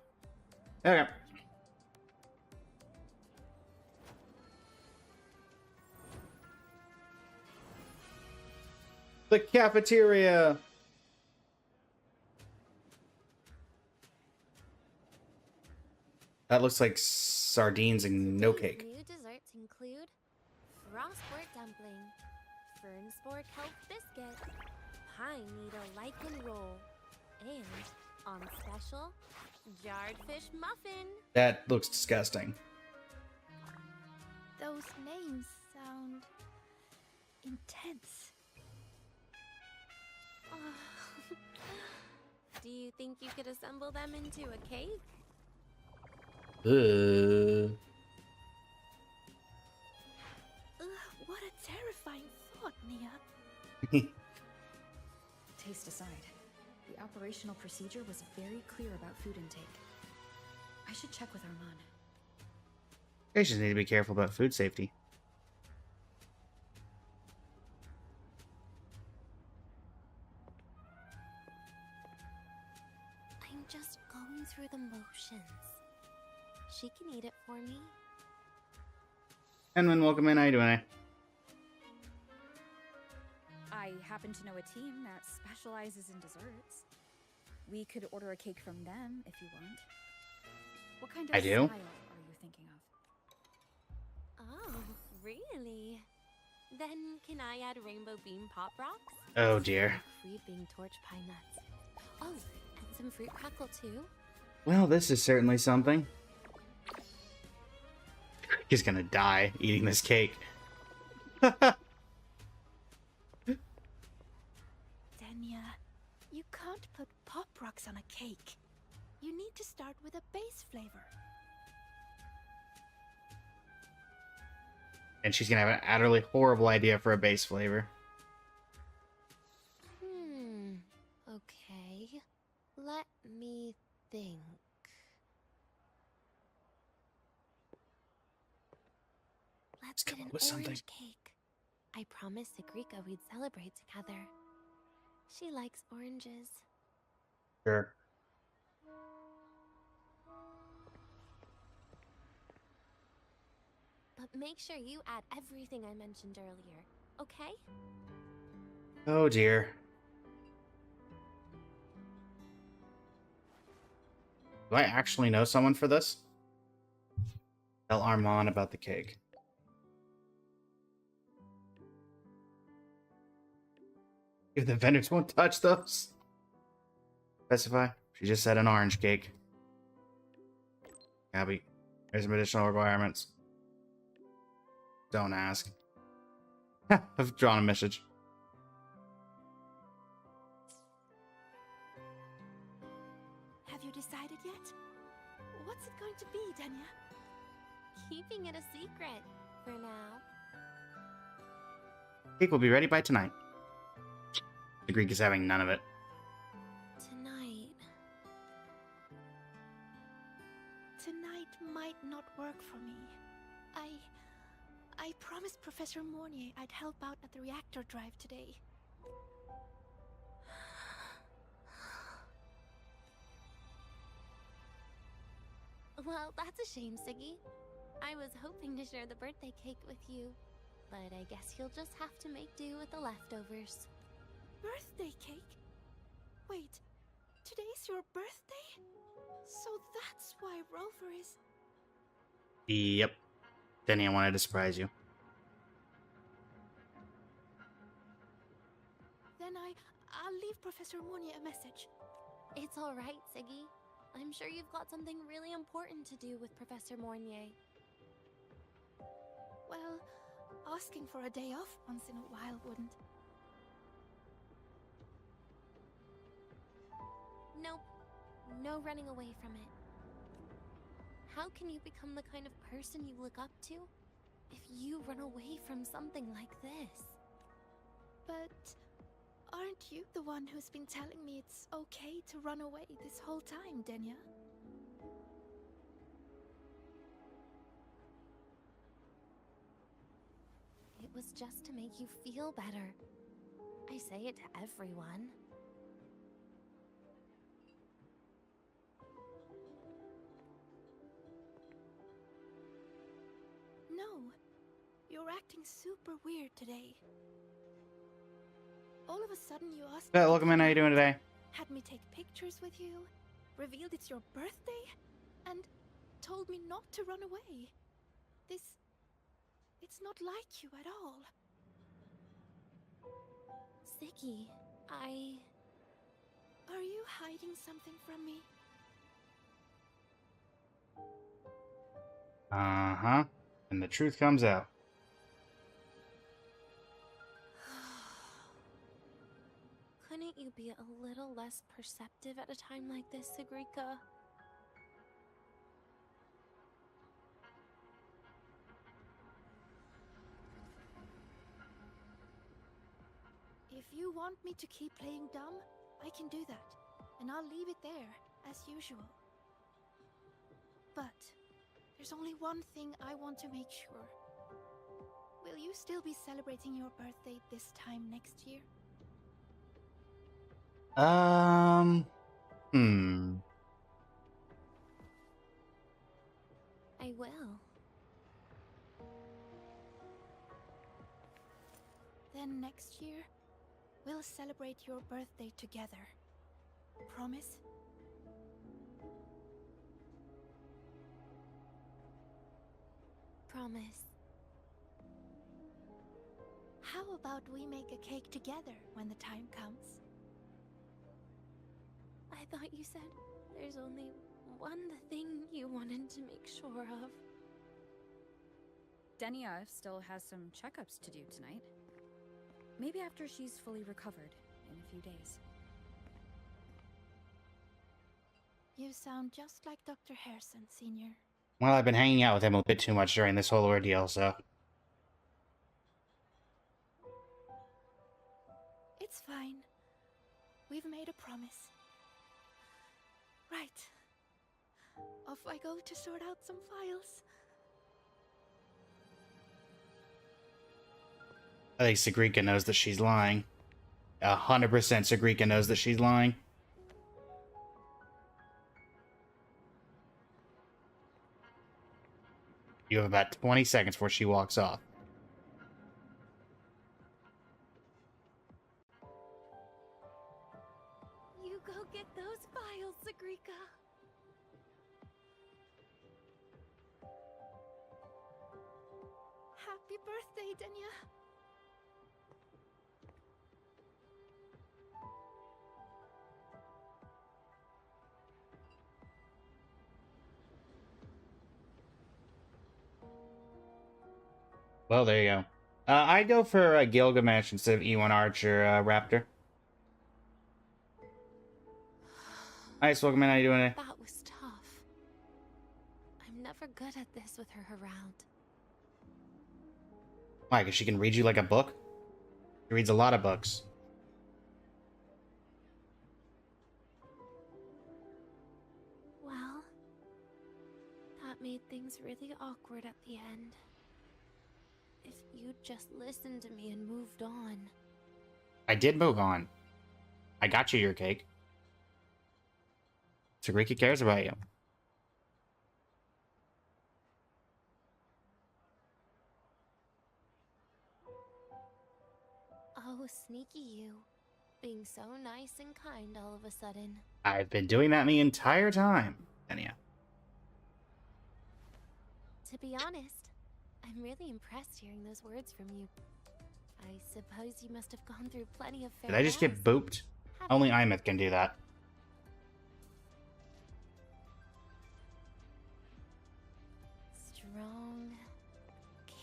A: Okay. The cafeteria. That looks like sardines and no
F: Today's
A: cake.
F: new desserts include frostwort dumpling, fern spore kelp biscuit, pine needle lichen roll, and on special, jarred fish muffin.
A: That looks disgusting.
G: Those names sound intense.
F: Do you think you could assemble them into a cake?
G: What a terrifying thought, Nia.
E: Taste aside, the operational procedure was very clear about food intake. I should check with Armand.
A: Patients need to be careful about food safety.
F: I'm just going through the motions. She can eat it for me.
A: Enwin, welcome in. How you doing?
J: I happen to know a team that specializes in desserts. We could order a cake from them if you want. What kind of
A: I do.
J: style are you thinking of?
F: Oh, really? Then can I add rainbow bean pop rocks?
A: Oh dear.
F: Creeping torch pine nuts. Oh, and some fruit crackle too.
A: Well, this is certainly something. He's gonna die eating this cake.
G: Denia, you can't put pop rocks on a cake. You need to start with a base flavor.
A: And she's gonna have an utterly horrible idea for a base flavor.
F: Okay. Let me think. Let's get
A: come
F: an
A: up with
F: orange
A: something.
F: cake. I promised Sigrika we'd celebrate together. She likes oranges.
A: Sure.
F: But make sure you add everything I mentioned earlier, okay?
A: Oh dear. Do I actually know someone for this? Tell Armand about the cake. If the vendors won't touch those. Specify. She just said an orange cake. Abby, there's some additional requirements. Don't ask. I've drawn a message.
G: Have you decided yet? What's it going to be, Denia?
F: Keeping it a secret for now.
A: Cake will be ready by tonight. The Greek is having none of it.
F: Tonight.
G: Tonight might not work for me. I promised Professor Mornier I'd help out at the reactor drive today.
F: Well, that's a shame, Siggy. I was hoping to share the birthday cake with you, but I guess you'll just have to make do with the leftovers.
G: Birthday cake? Wait, today's your birthday? So that's why Rover is...
A: Yep. Denia wanted to surprise you.
G: Then I'll leave Professor Mornier a message.
F: It's all right, Siggy. I'm sure you've got something really important to do with Professor Mornier.
G: Well, asking for a day off once in a while wouldn't.
F: Nope. No running away from it. How can you become the kind of person you look up to if you run away from something like this?
G: But aren't you the one who's been telling me it's okay to run away this whole time, Denia?
F: It was just to make you feel better. I say it to everyone.
G: No, you're acting super weird today. All of a sudden you asked me
A: Welcome in. How you doing today?
G: had me take pictures with you, revealed it's your birthday, and told me not to run away. It's not like you at all.
F: Ziggy,
G: Are you hiding something from me?
A: Uh-huh. And the truth comes out.
F: Couldn't you be a little less perceptive at a time like this, Sigrika?
G: If you want me to keep playing dumb, I can do that. And I'll leave it there, as usual. But there's only one thing I want to make sure. Will you still be celebrating your birthday this time next year?
F: I will.
G: Then next year, we'll celebrate your birthday together. Promise?
F: Promise.
G: How about we make a cake together when the time comes?
F: I thought you said there's only one thing you wanted to make sure of.
J: Denia still has some checkups to do tonight. Maybe after she's fully recovered in a few days.
G: You sound just like Dr. Harrison, Senior.
A: Well, I've been hanging out with him a bit too much during this whole ordeal, so...
G: It's fine. We've made a promise. Right. Off I go to sort out some files.
A: I think Sigrika knows that she's lying. 100% Sigrika knows that she's lying. You have about 20 seconds before she walks off.
F: You go get those files, Sigrika.
G: Happy birthday, Denia.
A: Well, there you go. I'd go for Gilgamesh instead of E1 Archer, Raptor. Nice, welcome in. How you doing today?
F: That was tough. I'm never good at this with her around.
A: Why? Because she can read you like a book? She reads a lot of books.
F: Well, that made things really awkward at the end. If you'd just listened to me and moved on.
A: I did move on. I got you your cake. Sigrika cares about you.
F: Oh, sneaky you. Being so nice and kind all of a sudden.
A: I've been doing that the entire time, Denia.
F: To be honest, I'm really impressed hearing those words from you. I suppose you must have gone through plenty of
A: Did I just get booped? Only Imeth can do that.
F: Strong,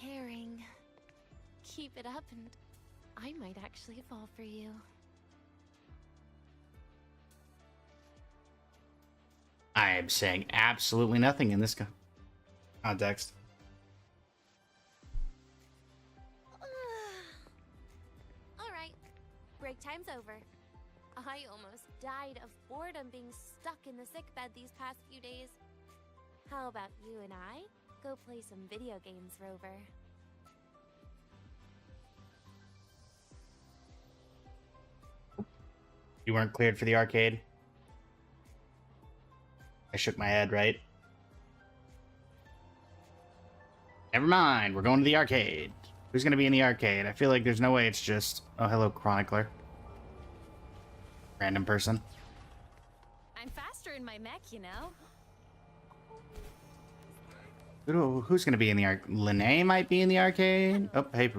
F: caring. Keep it up and I might actually fall for you.
A: I am saying absolutely nothing in this context.
F: Alright, break time's over. I almost died of boredom being stuck in the sickbed these past few days. How about you and I go play some video games, Rover?
A: You weren't cleared for the arcade? I shook my head, right? Never mind, we're going to the arcade. Who's going to be in the arcade? I feel like there's no way it's just... Oh, hello, Chronicler. Random person.
H: I'm faster in my mech, you know.
A: Who's gonna be in the arcade? Linnea might be in the arcade. Oh, hey.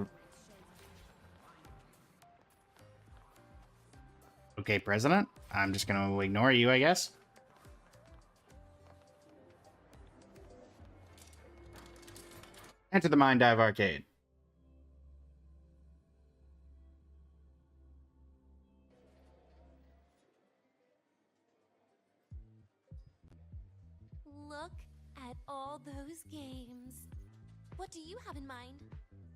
A: Okay, President. I'm just gonna ignore you, I guess. Enter the Mind Dive arcade.
F: Look at all those games. What do you have in mind?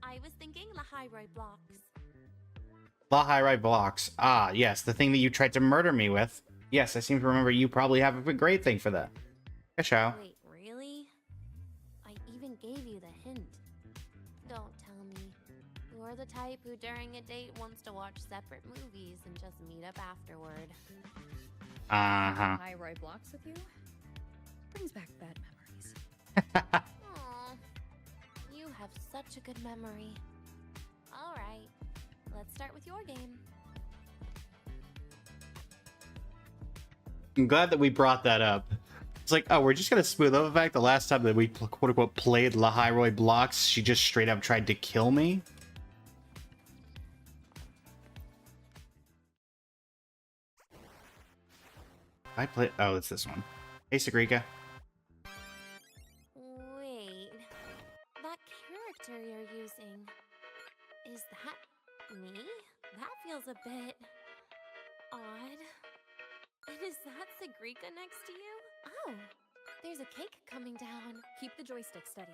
F: I was thinking Lahiroi blocks.
A: Lahiroi blocks. Ah, yes, the thing that you tried to murder me with. Yes, I seem to remember you probably have a great thing for that. Ciao.
F: Wait, really? I even gave you the hint. Don't tell me. You're the type who during a date wants to watch separate movies and just meet up afterward.
A: Uh-huh.
J: Lahiroi blocks with you? Brings back bad memories.
F: Aw, you have such a good memory. All right, let's start with your game.
A: I'm glad that we brought that up. It's like, oh, we're just gonna smooth over the fact the last time that we quote-unquote played Lahiroi blocks, she just straight up tried to kill me. I play. Oh, it's this one. Hey, Sagrika.
F: Wait, that character you're using, is that me? That feels a bit odd. And is that Sagrika next to you? Oh, there's a cake coming down.
J: Keep the joystick steady.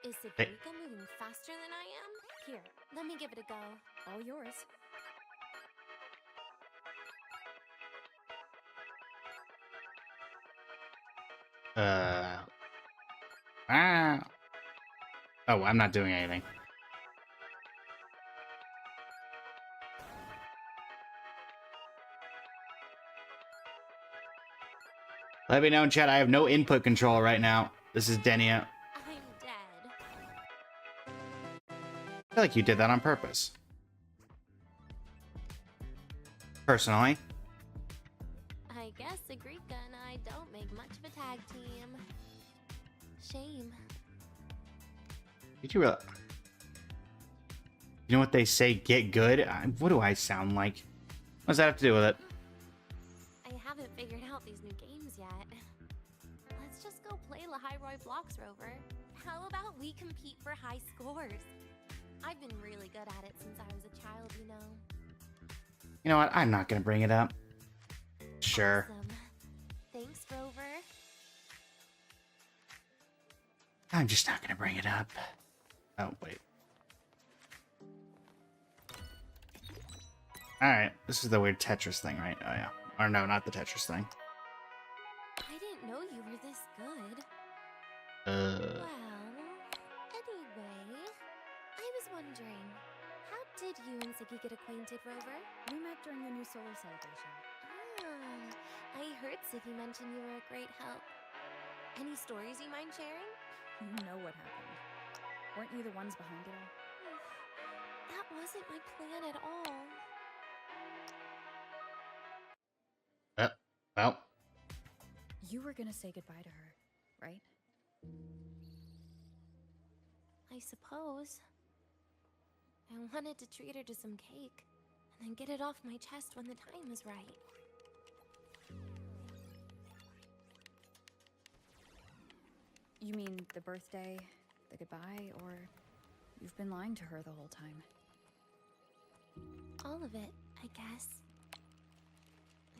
F: Is Sagrika moving faster than I am? Here, let me give it a go.
J: All yours.
A: Oh, I'm not doing anything. Let me know in chat, I have no input control right now. This is Denia.
F: I'm dead.
A: I feel like you did that on purpose. Personally.
F: I guess Sagrika and I don't make much of a tag team. Shame.
A: Did you realize? You know what they say, get good? What do I sound like? What does that have to do with it?
F: I haven't figured out these new games yet. Let's just go play Lahiroi Blocks, Rover. How about we compete for high scores? I've been really good at it since I was a child, you know.
A: You know what? I'm not gonna bring it up. Sure.
F: Awesome. Thanks, Rover.
A: I'm just not gonna bring it up. Oh, wait. Alright, this is the weird Tetris thing, right? Oh, yeah. Or no, not the Tetris thing.
F: I didn't know you were this good.
A: Uh...
F: Well, anyway, I was wondering, how did you and Siggy get acquainted, Rover?
J: We met during the new solar celebration.
F: Ah, I heard Siggy mention you were a great help. Any stories you mind sharing?
J: You know what happened. Weren't you the ones behind it all?
F: That wasn't my plan at all.
A: Well.
J: You were gonna say goodbye to her, right?
F: I suppose. I wanted to treat her to some cake, and then get it off my chest when the time was right.
J: You mean the birthday, the goodbye, or you've been lying to her the whole time?
F: All of it, I guess.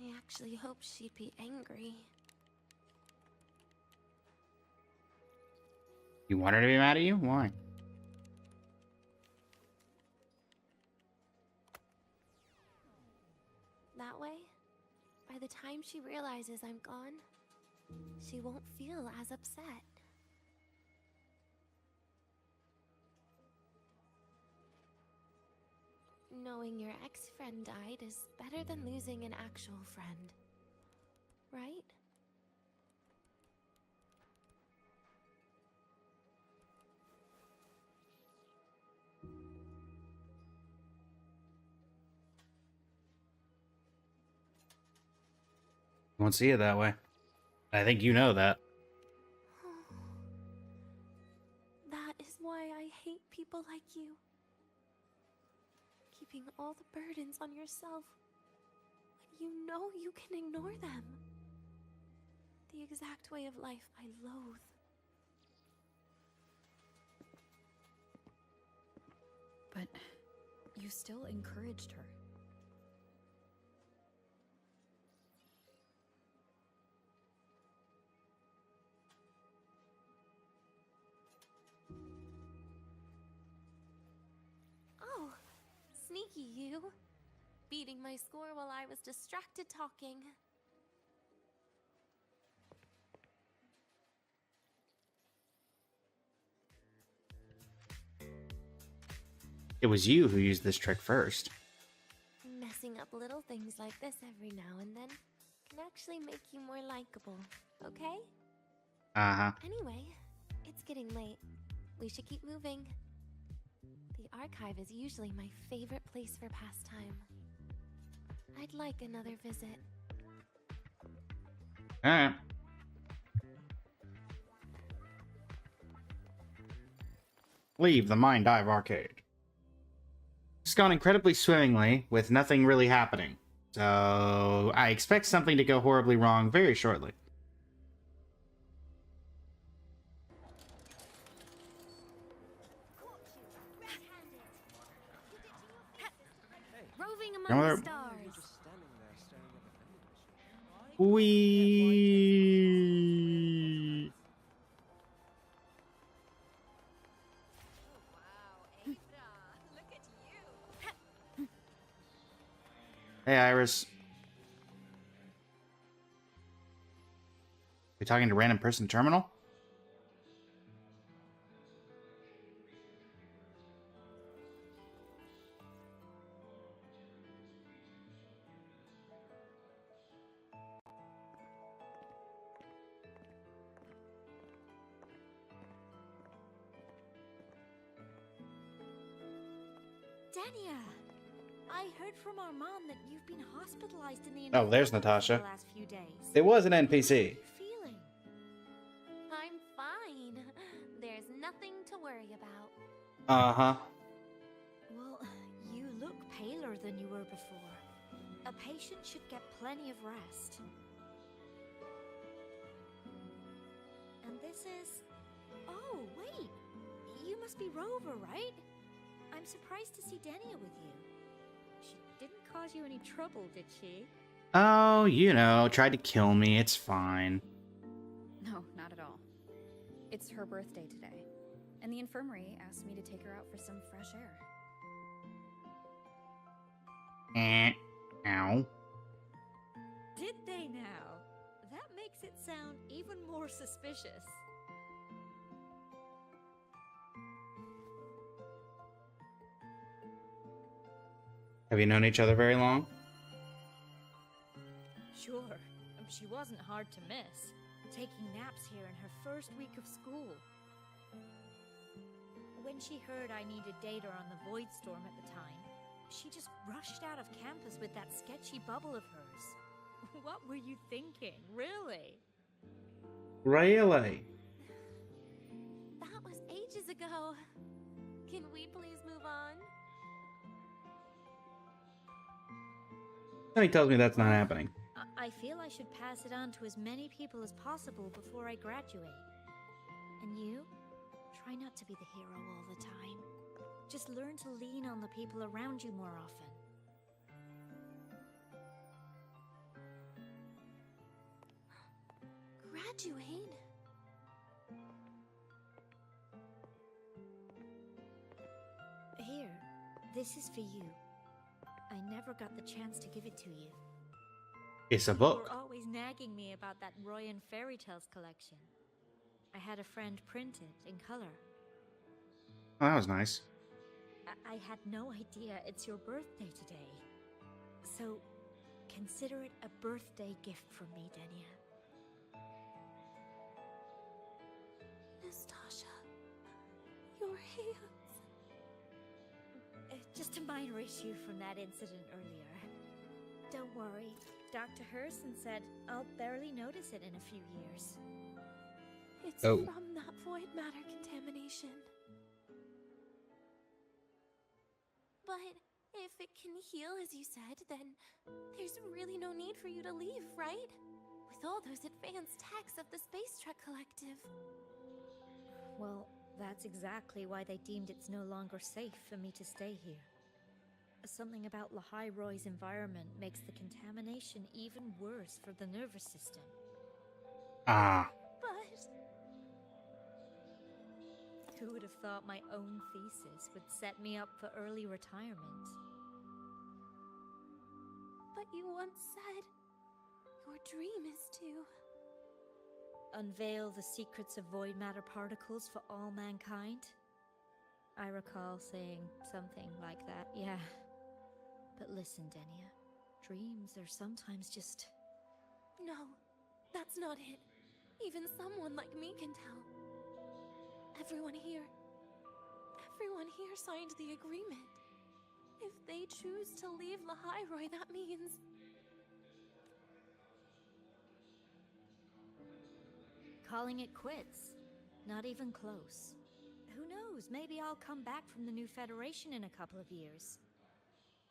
F: I actually hoped she'd be angry.
A: You want her to be mad at you? Why?
F: That way, by the time she realizes I'm gone, she won't feel as upset. Knowing your ex-friend died is better than losing an actual friend. Right?
A: Won't see it that way. I think you know that.
F: That is why I hate people like you. Keeping all the burdens on yourself when you know you can ignore them. The exact way of life I loathe.
E: But you still encouraged her.
F: Oh, sneaky you. Beating my score while I was distracted talking.
A: It was you who used this trick first.
F: Messing up little things like this every now and then can actually make you more likable, okay?
A: Uh-huh.
F: Anyway, it's getting late. We should keep moving. The archive is usually my favorite place for pastime. I'd like another visit.
A: Alright. Leave the Mind Dive Arcade. It's gone incredibly swimmingly, with nothing really happening. So, I expect something to go horribly wrong very shortly.
F: Roving
A: Come
F: among
A: over.
F: the stars.
A: Wee. Hey, Iris. We talking to random person terminal?
C: Denia, I heard from our mom that you've been hospitalized in the
A: Oh, there's
C: infirmary
A: Natasha.
C: for the last few days.
A: It was an NPC.
C: How are you feeling?
F: I'm fine. There's nothing to worry about.
A: Uh-huh.
C: Well, you look paler than you were before. A patient should get plenty of rest. And this is... Oh, wait! You must be Rover, right? I'm surprised to see Denia with you. She didn't cause you any trouble, did she?
A: Oh, you know, tried to kill me. It's fine.
E: No, not at all. It's her birthday today, and the infirmary asked me to take her out for some fresh air.
A: Ow.
C: Did they now? That makes it sound even more suspicious.
A: Have you known each other very long?
C: Sure, she wasn't hard to miss, taking naps here in her first week of school. When she heard I needed data on the Void Storm at the time, she just rushed out of campus with that sketchy bubble of hers. What were you thinking, really?
A: Really?
F: That was ages ago. Can we please move on?
A: He tells me that's not happening.
C: I feel I should pass it on to as many people as possible before I graduate. And you? Try not to be the hero all the time. Just learn to lean on the people around you more often.
F: Graduate?
C: Here, this is for you. I never got the chance to give it to you.
A: It's a
C: You
A: book.
C: were always nagging me about that Royan Fairy Tales collection. I had a friend print it in color.
A: Oh, that was nice.
C: I had no idea it's your birthday today. So, consider it a birthday gift from me, Denia.
F: Nastasha, your hands.
C: Just a minor issue from that incident earlier. Don't worry, Dr. Herson said I'll barely notice it in a few years.
F: It's
I: Oh.
F: from that void matter contamination. But if it can heal, as you said, then there's really no need for you to leave, right? With all those advanced techs of the Space Trek Collective.
C: Well, that's exactly why they deemed it's no longer safe for me to stay here. Something about Lahai Roy's environment makes the contamination even worse for the nervous system.
A: Ah.
F: But
C: Who would have thought my own thesis would set me up for early retirement?
F: you once said your dream is to
C: unveil the secrets of void matter particles for all mankind? I recall saying something like that, yeah. But listen, Denia, dreams are sometimes just...
F: No, that's not it. Even someone like me can tell. Everyone here signed the agreement. If they choose to leave Lahai, that means...
C: calling it quits. Not even close. Who knows, maybe I'll come back from the new Federation in a couple of years.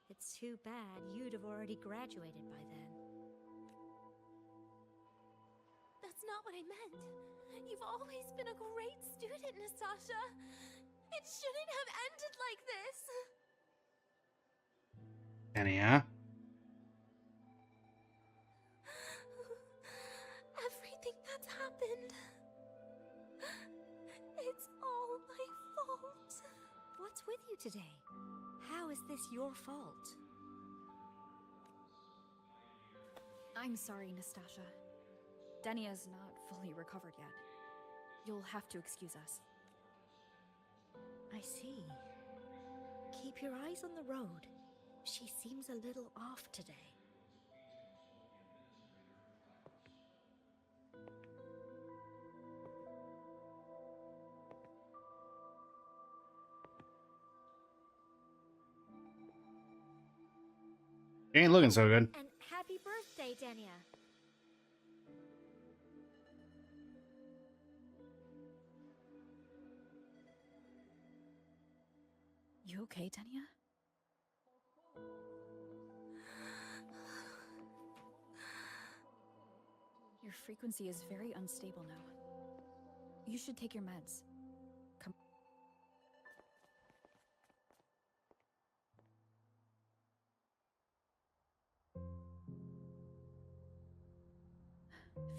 C: It's too bad you'd have already graduated by then.
F: That's not what I meant. You've always been a great student, Nastasha. It shouldn't have ended like this.
A: Denia?
F: Everything that's happened... it's all my fault.
C: What's with you today? How is this your fault?
E: I'm sorry, Nastasha. Denia's not fully recovered yet. You'll have to excuse us.
C: I see. Keep your eyes on the road. She seems a little off today.
A: You ain't looking so good.
C: And happy birthday, Denia.
E: You okay, Denia? Your frequency is very unstable now. You should take your meds. Come.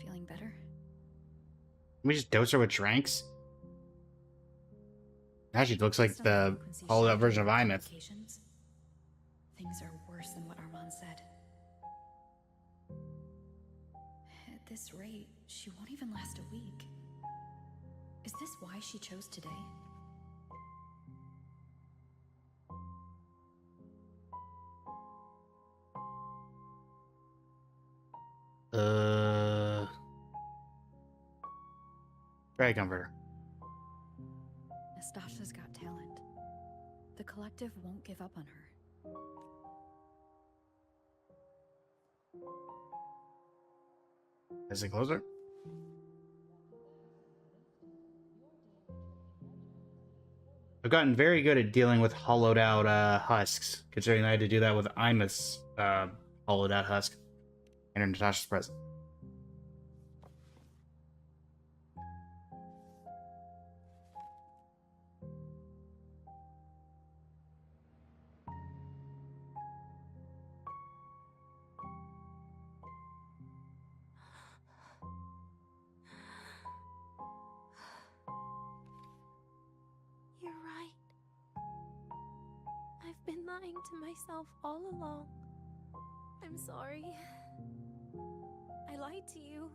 E: Feeling better?
A: Can we just dose her with drinks? Now she looks like the hollowed out version of Imeth.
E: Things are worse than what Armand said. At this rate, she won't even last a week. Is this why she chose today?
A: Try to comfort her.
E: Nastasha's got talent. The collective won't give up on her.
A: Is it closer? I've gotten very good at dealing with hollowed out husks, considering I had to do that with Imeth's hollowed out husk and Natasha's present.
F: You're right. I've been lying to myself all along. I'm sorry. I lied to you.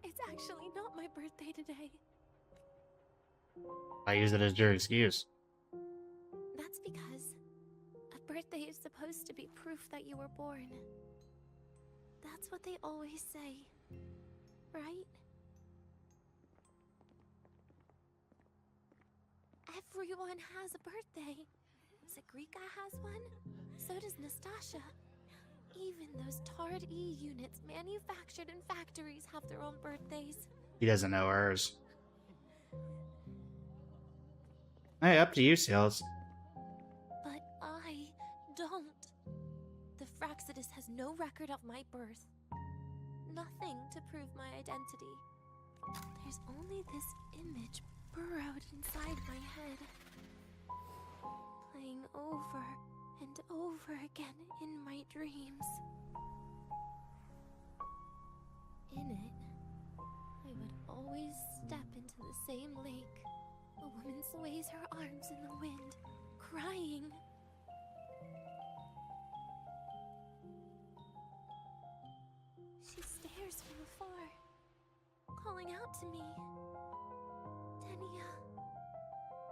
F: It's actually not my birthday today.
A: I use it as your excuse.
F: That's because a birthday is supposed to be proof that you were born. That's what they always say, right? Everyone has a birthday. Zagrika has one. So does Nastasha. Even those hard E units manufactured in factories have their own birthdays.
A: He doesn't know hers. Hey, up to you, Sales.
F: But I don't. The Fraxidus has no record of my birth. Nothing to prove my identity. There's only this image burrowed inside my head, playing over and over again in my dreams. In it, I would always step into the same lake. A woman sways her arms in the wind, crying. She stares from afar, calling out to me. Denia.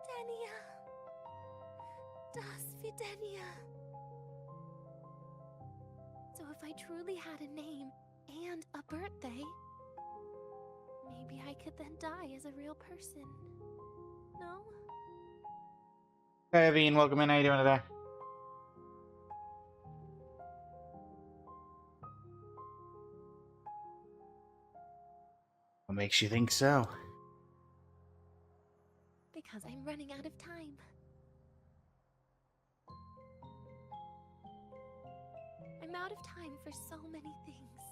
F: Denia. Das wie Denia. So if I truly had a name and a birthday, maybe I could then die as a real person. No?
A: Hey, Evine, welcome in. How you doing today? What makes you think so?
F: Because I'm running out of time. I'm out of time for so many things.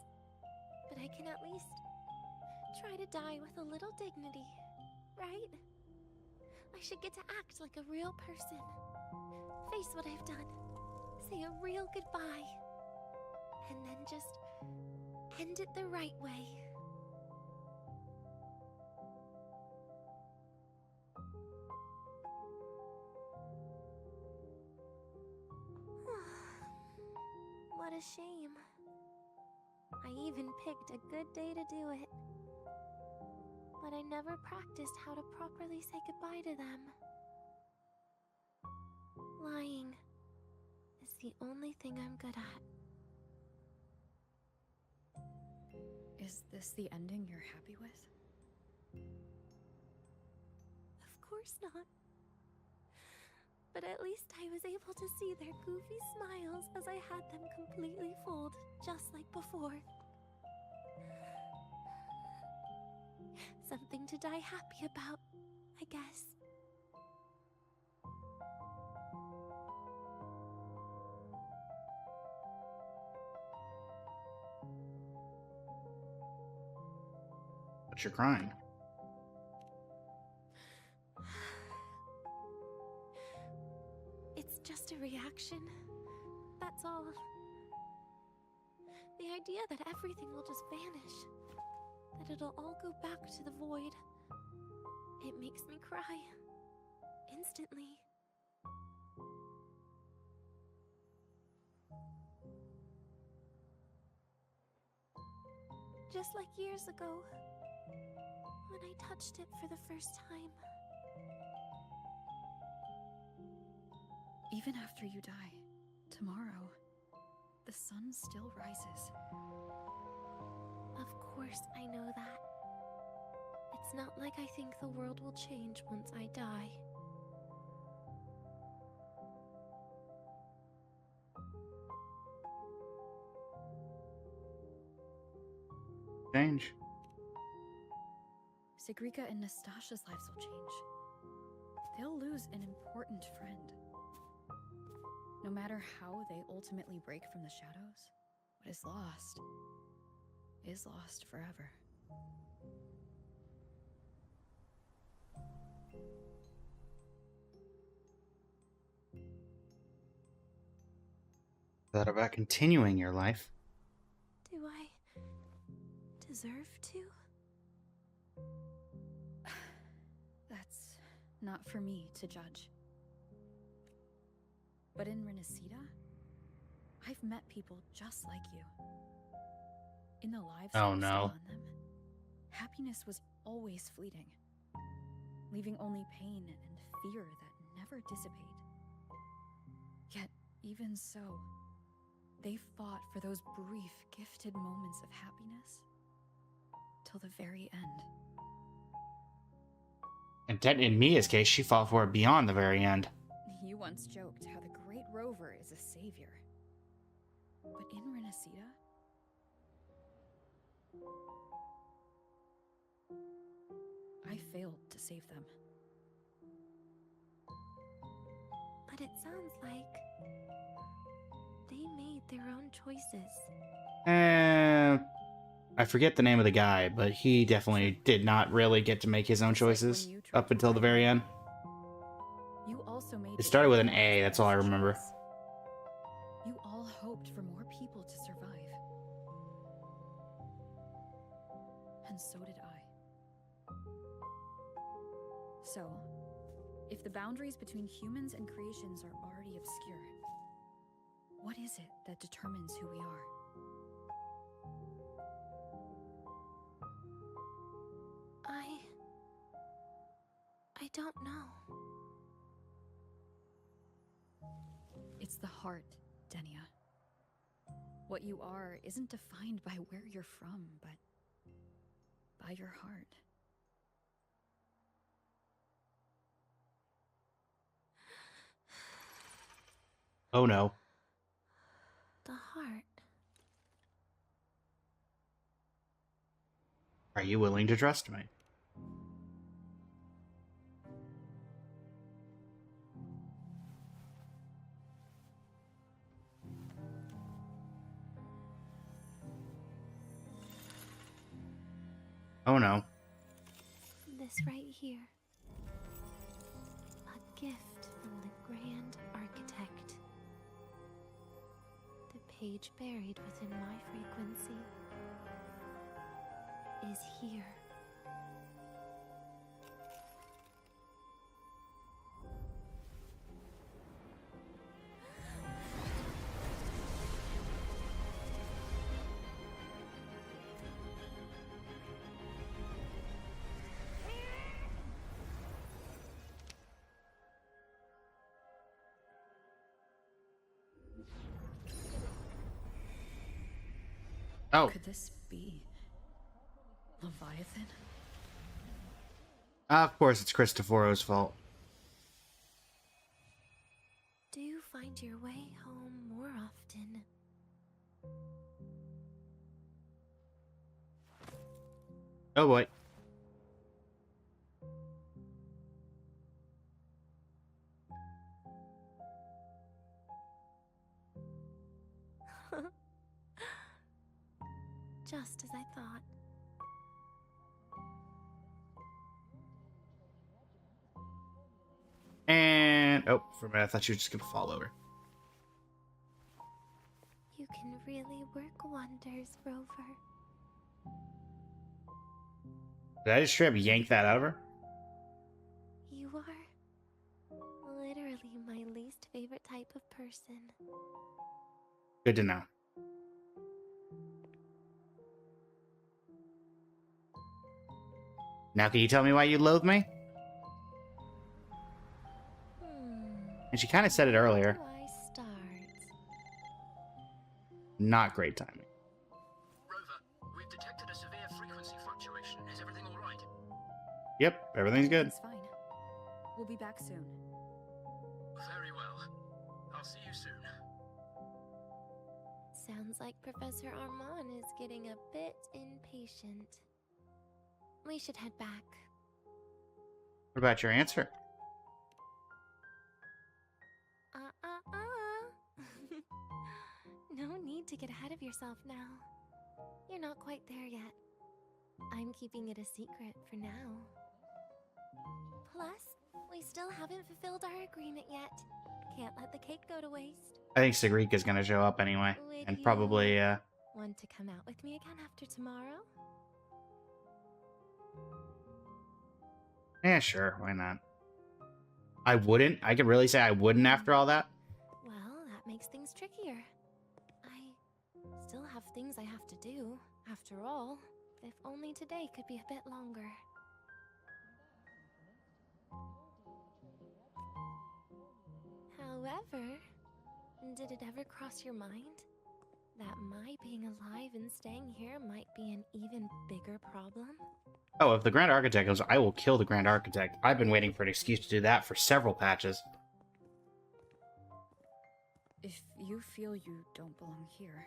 F: But I can at least try to die with a little dignity, right? I should get to act like a real person. Face what I've done. Say a real goodbye. And then just end it the right way. What a shame. I even picked a good day to do it. But I never practiced how to properly say goodbye to them. Lying is the only thing I'm good at.
E: Is this the ending you're happy with?
F: Of course not. But at least I was able to see their goofy smiles as I had them completely fooled, just like before. Something to die happy about, I guess.
A: But you're crying.
F: It's just a reaction. That's all. The idea that everything will just vanish. That it'll all go back to the void. It makes me cry. Instantly. Just like years ago, when I touched it for the first time.
E: Even after you die, tomorrow, the sun still rises.
F: Of course I know that. It's not like I think the world will change once I die.
A: Change.
E: Sigrika and Nastasha's lives will change. They'll lose an important friend. No matter how they ultimately break from the shadows, what is lost forever.
A: Thought about continuing your life.
F: Do I deserve to?
E: That's not for me to judge. But in Renacida, I've met people just like you. In the lives that we saw on them, happiness was always fleeting, leaving only pain and fear that never dissipate. Yet, even so, they fought for those brief, gifted moments of happiness till the very end.
A: And in Mia's case, she fought for it beyond the very end.
E: You once joked how the Great Rover is a savior. But in Renacida, I failed to save them.
F: But it sounds like they made their own choices.
A: I forget the name of the guy, but he definitely did not really get to make his own choices up until the very end.
E: You also made
A: It started with an A, that's all I remember.
E: You all hoped for more people to survive. And so did I. So, if the boundaries between humans and creations are already obscure, what is it that determines who we are?
F: I don't know.
E: It's the heart, Denia. What you are isn't defined by where you're from, but by your heart.
A: Oh no.
F: The heart.
A: Are you willing to trust me? Oh no.
F: This right here. A gift from the Grand Architect. The page buried within my frequency is here.
A: Oh.
E: Could this be Leviathan?
A: Of course, it's Cristoforo's fault.
F: Do you find your way home more often?
A: Oh boy.
F: Just as I thought.
A: And oh, for a minute I thought you were just gonna fall over.
F: You can really work wonders, Rover.
A: Did I just straight up yank that out of her?
F: You are literally my least favorite type of person.
A: Good to know. Now can you tell me why you loathe me? And she kind of said it earlier.
F: Where do I start?
A: Not great timing.
D: Rover, we've detected a severe frequency fluctuation. Is everything all right?
A: Yep, everything's good.
E: It's fine. We'll be back soon.
D: Very well. I'll see you soon.
F: Sounds like Professor Armand is getting a bit impatient. We should head back.
A: What about your answer?
F: No need to get ahead of yourself now. You're not quite there yet. I'm keeping it a secret for now. Plus, we still haven't fulfilled our agreement yet. Can't let the cake go to waste.
A: I think Sigrika's gonna show up anyway.
F: Would
A: And
F: you
A: probably,
F: want to come out with me again after tomorrow?
A: yeah, sure, why not? I wouldn't. I could really say I wouldn't after all that.
F: Well, that makes things trickier. I still have things I have to do, after all. If only today could be a bit longer. However, did it ever cross your mind that my being alive and staying here might be an even bigger problem?
A: Oh, if the Grand Architect goes, I will kill the Grand Architect. I've been waiting for an excuse to do that for several patches.
E: If you feel you don't belong here,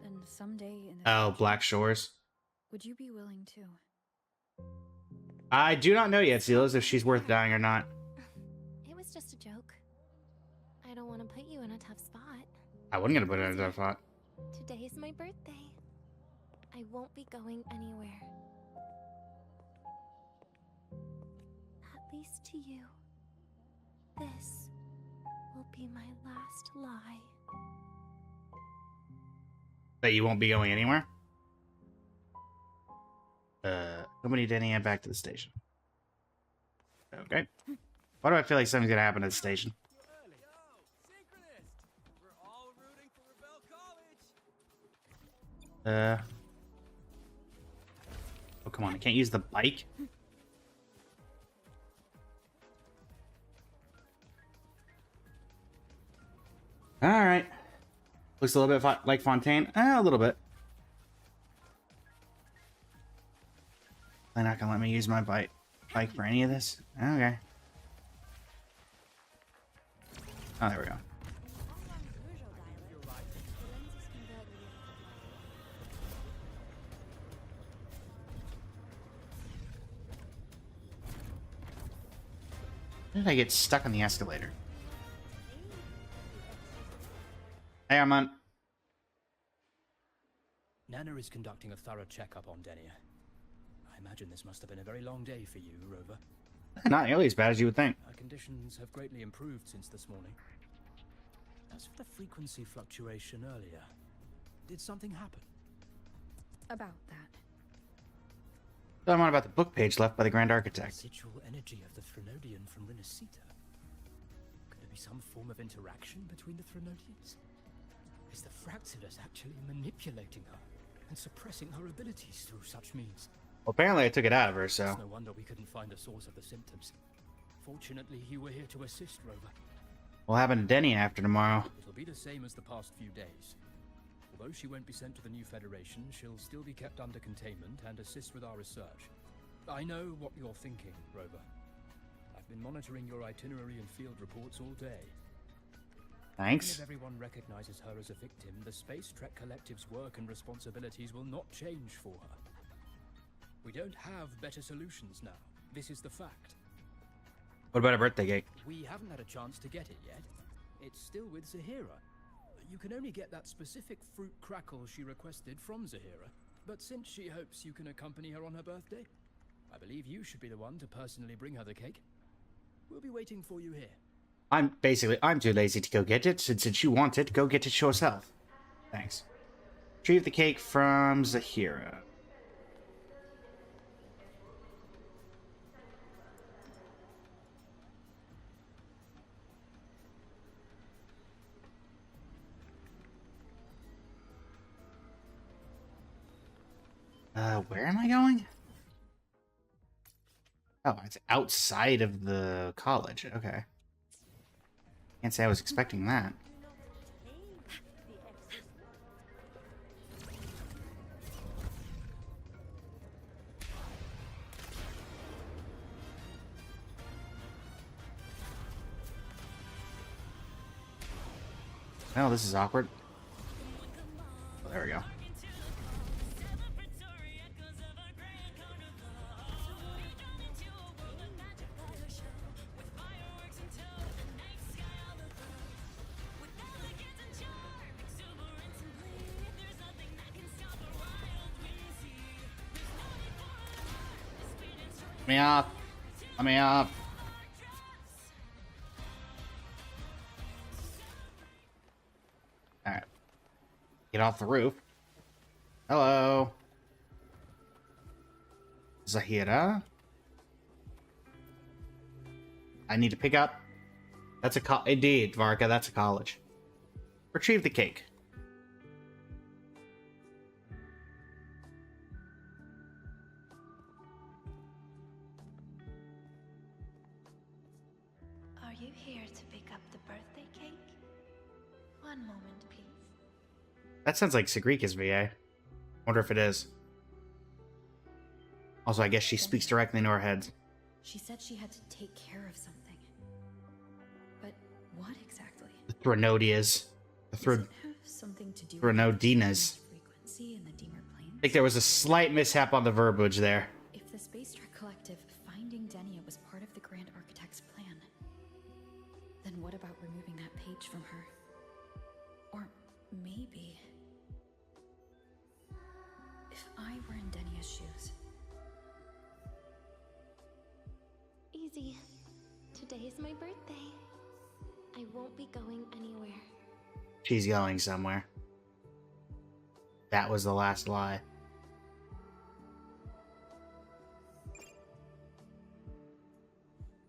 J: Then someday in the
A: Oh,
J: future,
A: Black Shores.
J: would you be willing to?
A: I do not know yet, Silas, if she's worth dying or not.
F: It was just a joke. I don't want to put you in a tough spot.
A: I wasn't gonna put it in a tough spot.
F: Today is my birthday. I won't be going anywhere. At least to you. This will be my last lie.
A: That you won't be going anywhere? Company Denia back to the station. Okay. Why do I feel like something's gonna happen at the station? Oh, come on, I can't use the bike? Alright. Looks a little bit like Fontaine. A little bit. They're not gonna let me use my bike for any of this? Okay. Oh, there we go. How did I get stuck on the escalator? Hey, Armand.
D: Nana is conducting a thorough checkup on Denia. I imagine this must have been a very long day for you, Rover.
A: Not nearly as bad as you would think.
D: Her conditions have greatly improved since this morning. As for the frequency fluctuation earlier, did something happen?
J: About that.
A: Tell them about the book page left by the Grand Architect.
D: Residual energy of the Threnodian from Rinascita. Could there be some form of interaction between the Threnodians? Is the Fraxidus actually manipulating her and suppressing her abilities through such means?
A: Well, apparently I took it out of her, so...
D: It's no wonder we couldn't find a source of the symptoms. Fortunately, you were here to assist, Rover.
A: What'll happen to Denia after tomorrow?
D: It'll be the same as the past few days. Although she won't be sent to the new Federation, she'll still be kept under containment and assist with our research. I know what you're thinking, Rover. I've been monitoring your itinerary and field reports all day.
A: Thanks.
D: Even if everyone recognizes her as a victim, the Space Trek Collective's work and responsibilities will not change for her. We don't have better solutions now. This is the fact.
A: What about a birthday cake?
D: We haven't had a chance to get it yet. It's still with Zahira. You can only get that specific fruit crackle she requested from Zahira, but since she hopes you can accompany her on her birthday, I believe you should be the one to personally bring her the cake. We'll be waiting for you here.
A: I'm too lazy to go get it, and since you want it, go get it yourself. Thanks. Retrieve the cake from Zahira. Where am I going? Oh, it's outside of the college. Okay. Can't say I was expecting that. Oh, this is awkward. Oh, there we go. Let me up. Let me up. Alright. Get off the roof. Hello. Zahira. I need to pick up. That's a indeed, Varka, that's a college. Retrieve the cake.
B: Are you here to pick up the birthday cake? One moment, please.
A: That sounds like Sigrika's VA. Wonder if it is. Also, I guess she speaks directly into our heads.
E: She said she had to take care of something. But what exactly?
A: The Threnodias. The
E: Does it have something to do with
A: Threnodinas.
E: freedom?
A: I think there was a slight mishap on the verbiage there.
E: If the Space Trek Collective finding Denia was part of the Grand Architect's plan, then what about removing that page from her? Or maybe... if I were in Denia's shoes...
F: Easy. Today is my birthday. I won't be going anywhere.
A: She's going somewhere. That was the last lie.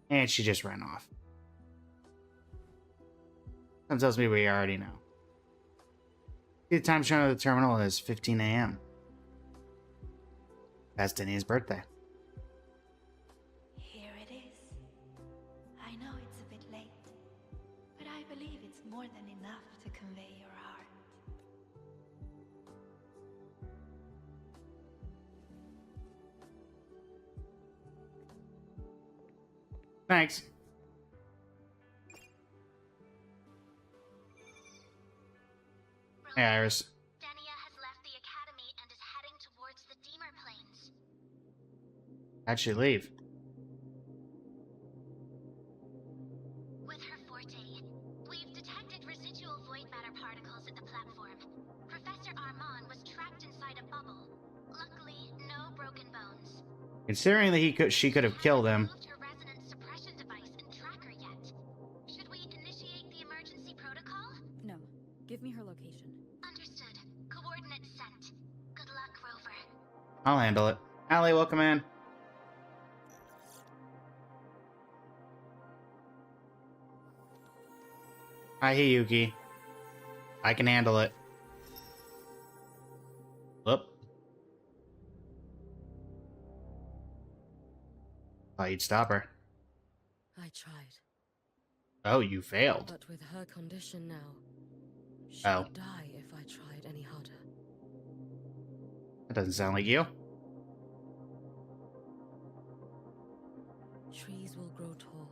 A: And she just ran off. That tells me we already know. The time shown at the terminal is 15 a.m. That's Denia's birthday.
G: Here it is. I know it's a bit late, but I believe it's more than enough to convey your heart.
A: Thanks. Hey, Iris.
C: Denia has left the academy and is heading towards the Deemer Plains.
A: How'd she leave?
C: With her forte, we've detected residual void matter particles at the platform. Professor Armand was trapped inside a bubble. Luckily, no broken bones.
A: Considering that she could have killed him.
C: Her resonance suppression device and tracker yet. Should we initiate the emergency protocol?
E: No. Give me her location.
C: Understood. Coordinates sent. Good luck, Rover.
A: I'll handle it. Allie, welcome in. Hi, Hiyuki. I can handle it. Whoop. Thought you'd stop her.
K: I tried.
A: Oh, you failed.
K: But with her condition now, she
A: Oh.
K: would die if I tried any harder.
A: That doesn't sound like you.
K: Trees will grow tall,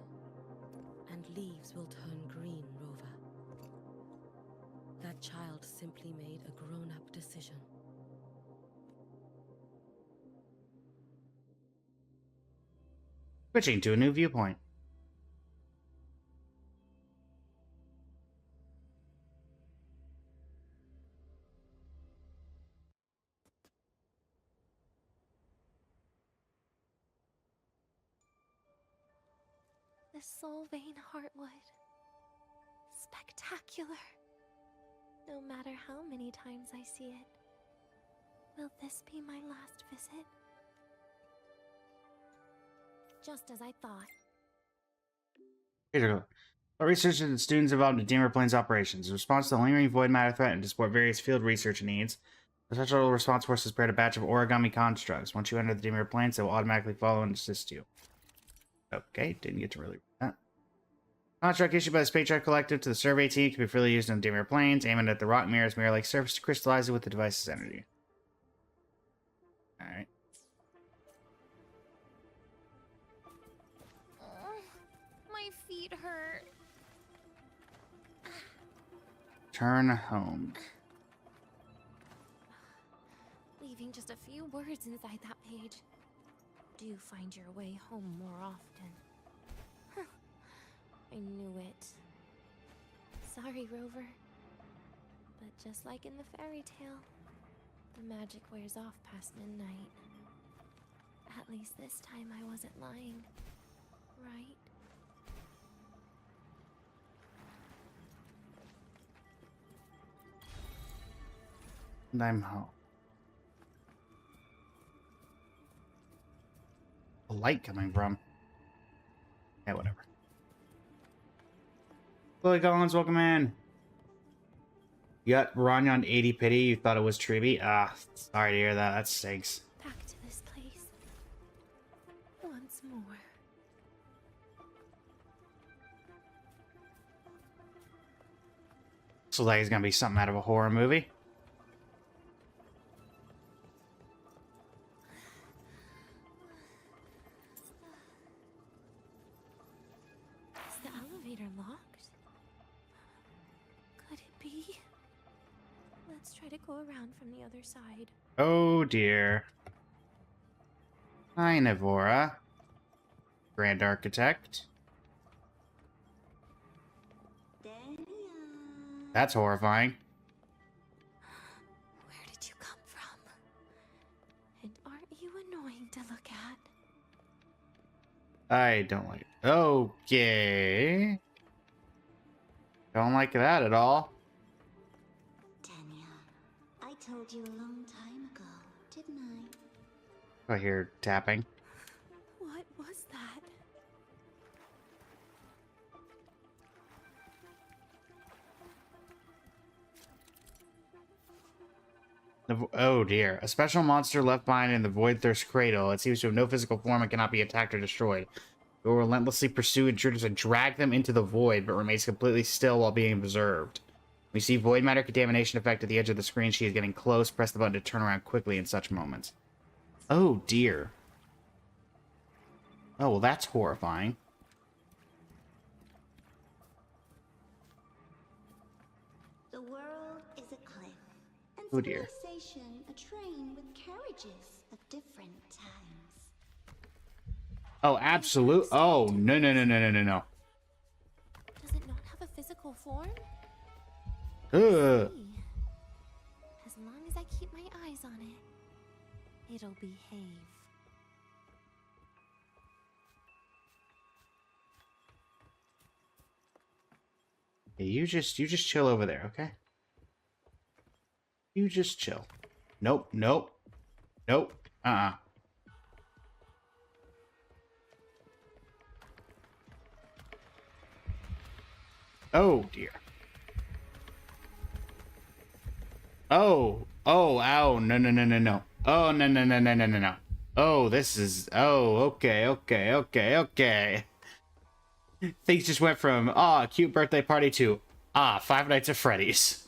K: and leaves will turn green, Rover. That child simply made a grown-up decision.
A: Switching to a new viewpoint.
F: The Soul Vein Heartwood. Spectacular. No matter how many times I see it, will this be my last visit? Just as I thought.
A: Here we go. Researchers and students involved in Deemer Plains operations. In response to the lingering void matter threat and to support various field research needs, the Special Response Force has prepared a batch of origami constructs. Once you enter the Deemer Plains, they will automatically follow and assist you. Okay, didn't get to really read that. Construct issued by the Space Trek Collective to the survey team can be freely used on the Deemer Plains, aiming at the rock mirror's mirror-like surface to crystallize it with the device's energy. Alright.
F: My feet hurt.
A: Turn home.
F: Leaving just a few words inside that page. Do find your way home more often. Huh. I knew it. Sorry, Rover. But just like in the fairy tale, the magic wears off past midnight. At least this time I wasn't lying. Right?
A: And I'm home. The light coming from? Yeah, whatever. Chloe Collins, welcome in. You got Rania on 80 pity. You thought it was Triby? Ah, sorry to hear that. That stinks.
F: Back to this place. Once more.
A: So like it's gonna be something out of a horror movie.
F: Is the elevator locked? Could it be? Let's try to go around from the other side.
A: Oh dear. Hi, Navora. Grand Architect.
B: Denia.
A: That's horrifying.
F: Where did you come from? And aren't you annoying to look at?
A: I don't like it. Okay. Don't like that at all.
B: Denia, I told you a long time ago, didn't I?
A: I hear tapping.
F: What was that?
A: Oh dear. A special monster left behind in the Void Thirst Cradle. It seems to have no physical form and cannot be attacked or destroyed. It will relentlessly pursue intruders and drag them into the void, but remains completely still while being observed. We see void matter contamination effect at the edge of the screen. She is getting close. Press the button to turn around quickly in such moments. Oh dear. Oh, well, that's horrifying.
B: The world is a cliff, and
A: Oh dear.
B: civilization a train with carriages of different times.
A: Oh, absolute. Oh, no, no, no, no, no, no, no.
F: Does it not have a physical form?
A: Ugh.
F: As long as I keep my eyes on it, it'll behave.
A: Yeah, you just chill over there, okay? You just chill. Nope, nope. Nope. Uh-uh. Oh, dear. Oh. Oh, ow. No, no, no, no, no. Oh, no, no, no, no, no, no, no. Oh, this is... Oh, okay, okay, okay, okay. Things just went from, cute birthday party to, Five Nights at Freddy's.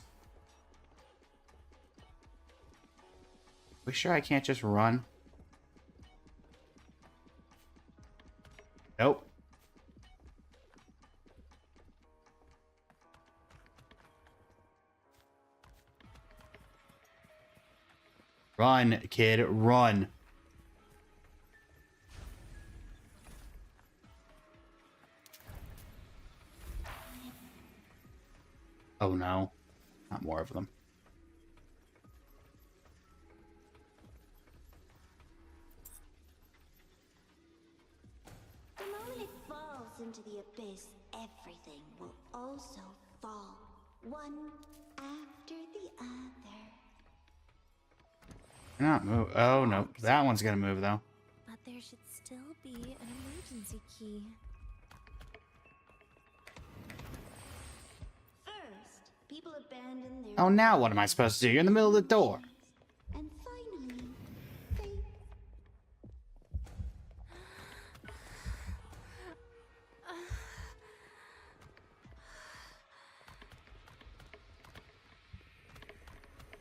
A: We sure I can't just run? Nope. Run, kid, run. Oh no, not more of them.
B: The moment it falls into the abyss, everything will also fall, one after the other.
A: Not move. Oh no, that one's gonna move though.
F: But there should still be an emergency key.
B: First, people abandon their...
A: Oh, now what am I supposed to do? You're in the middle of the door.
B: And finally, faith.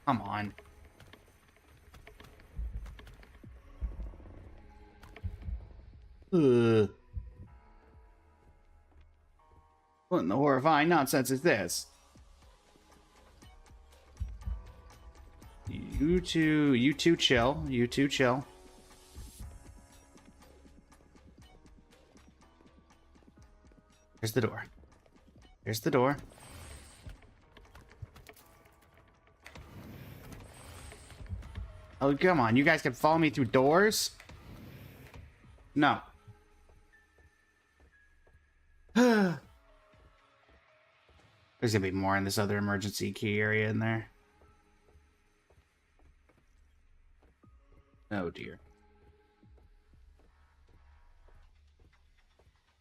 A: Come on. Ugh. What in the horrifying nonsense is this? You two chill. You two chill. Here's the door. Here's the door. Oh, come on. You guys can follow me through doors? No. There's gonna be more in this other emergency key area in there. Oh dear.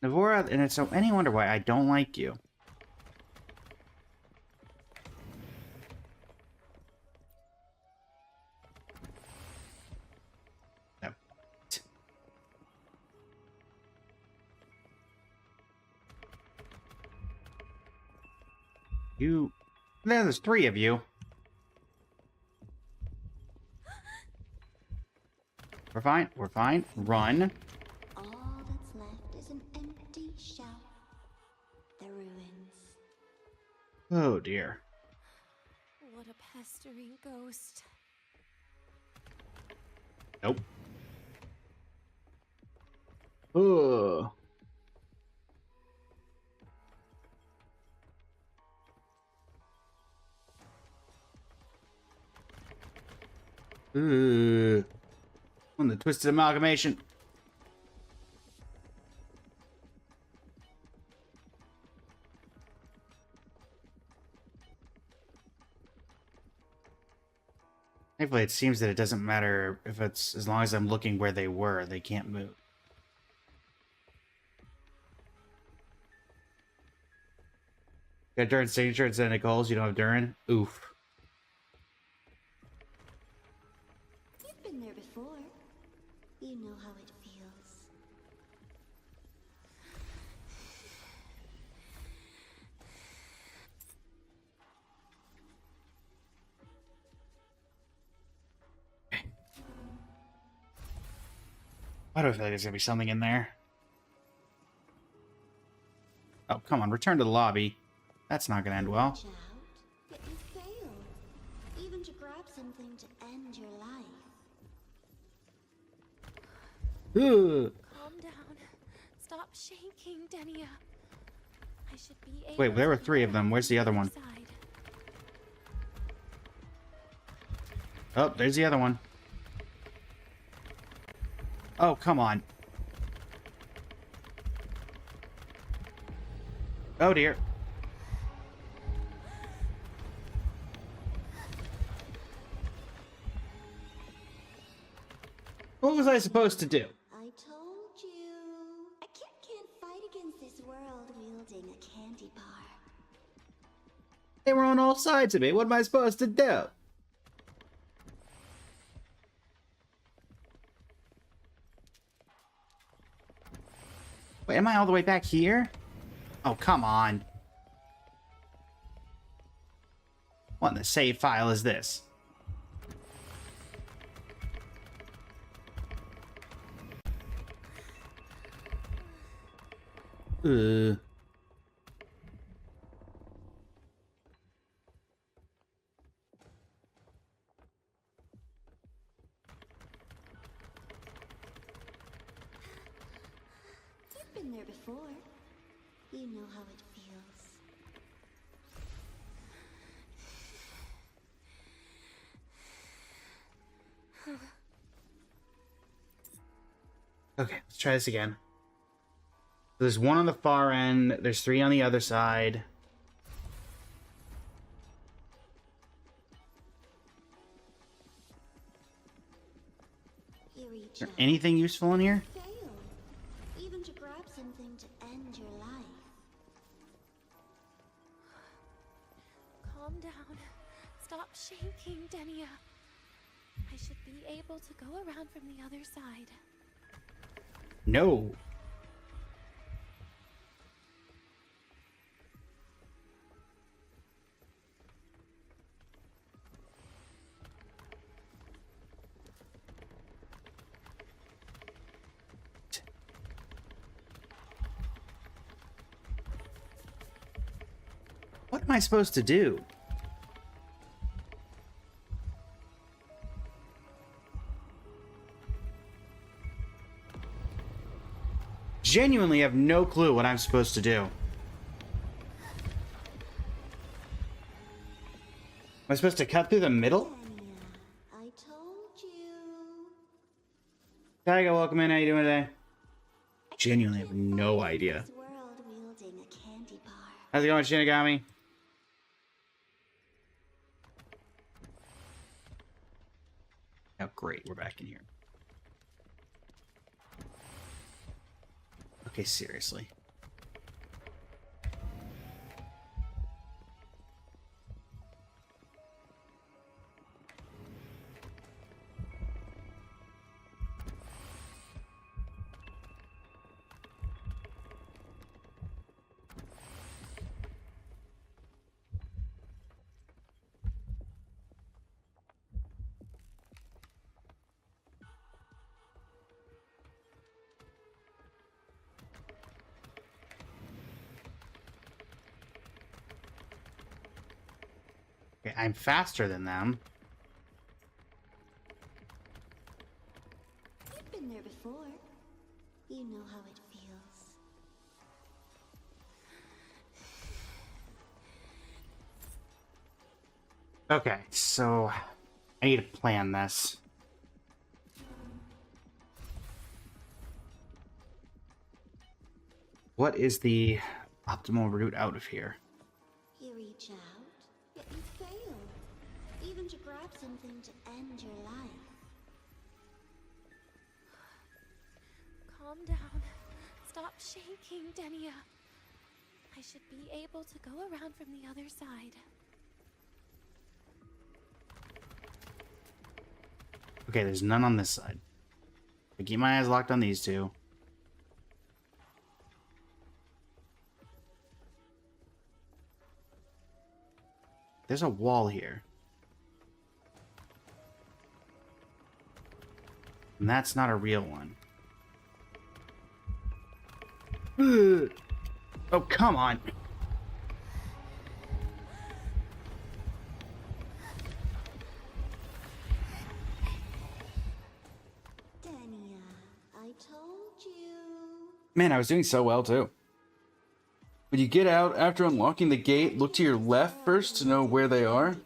A: Navora, and it's so any wonder why I don't like you. No. You... There's three of you. We're fine. We're fine. Run.
B: All that's left is an empty shell. The ruins.
A: Oh dear.
F: What a Pestering ghost.
A: Nope.
I: Ugh.
A: On the twisted amalgamation. Thankfully, it seems that it doesn't matter if it's as long as I'm looking where they were, they can't move. Got Durin's signature instead of Nicole's. You don't have Durin? Oof.
B: You've been there before. You know how it feels.
A: Why do I feel like there's gonna be something in there? Oh, come on, return to the lobby. That's not gonna end well.
B: Reach out, but you failed. Even to grab something to end your life.
A: Ugh.
F: Calm down. Stop shaking, Denia. I should be able
A: Wait, there were
F: to
A: 3 of
F: go
A: them. Where's the other one?
F: side.
A: Oh, there's the other one. Oh, come on. Oh, dear. What was I supposed to do?
B: I told you. A kid can't fight against this world wielding a candy bar.
A: They were on all sides of me. What am I supposed to do? Wait, am I all the way back here? Oh, come on. What in the save file is this? Uh.
B: You've been there before. You know how it feels.
A: Okay, let's try this again. There's 1 on the far end. There's 3 on the other side.
B: You reach
A: Is there
B: out,
A: anything useful in here?
B: fail. Even to grab something to end your life.
F: Calm down. Stop shaking, Denia. I should be able to go around from the other side.
A: No. What am I supposed to do? Genuinely have no clue what I'm supposed to do. Am I supposed to cut through the middle?
B: Denia, I told you.
A: Tiger, welcome in. How you doing today? Genuinely have no idea.
B: This world wielding a candy bar.
A: How's it going, Shinigami? Oh, great. We're back in here. Okay, seriously. Okay, I'm faster than them.
B: You've been there before. You know how it feels.
A: Okay, so I need to plan this. What is the optimal route out of here?
B: You reach out, yet you fail. Even to grab something to end your life.
F: Calm down. Stop shaking, Denia. I should be able to go around from the other side.
A: Okay, there's none on this side. I keep my eyes locked on these two. There's a wall here. And that's not a real one. Ugh. Oh, come on.
B: Denia, I told you.
A: Man, I was doing so well, too. When you get out after unlocking the gate, look to your left first to know where they are.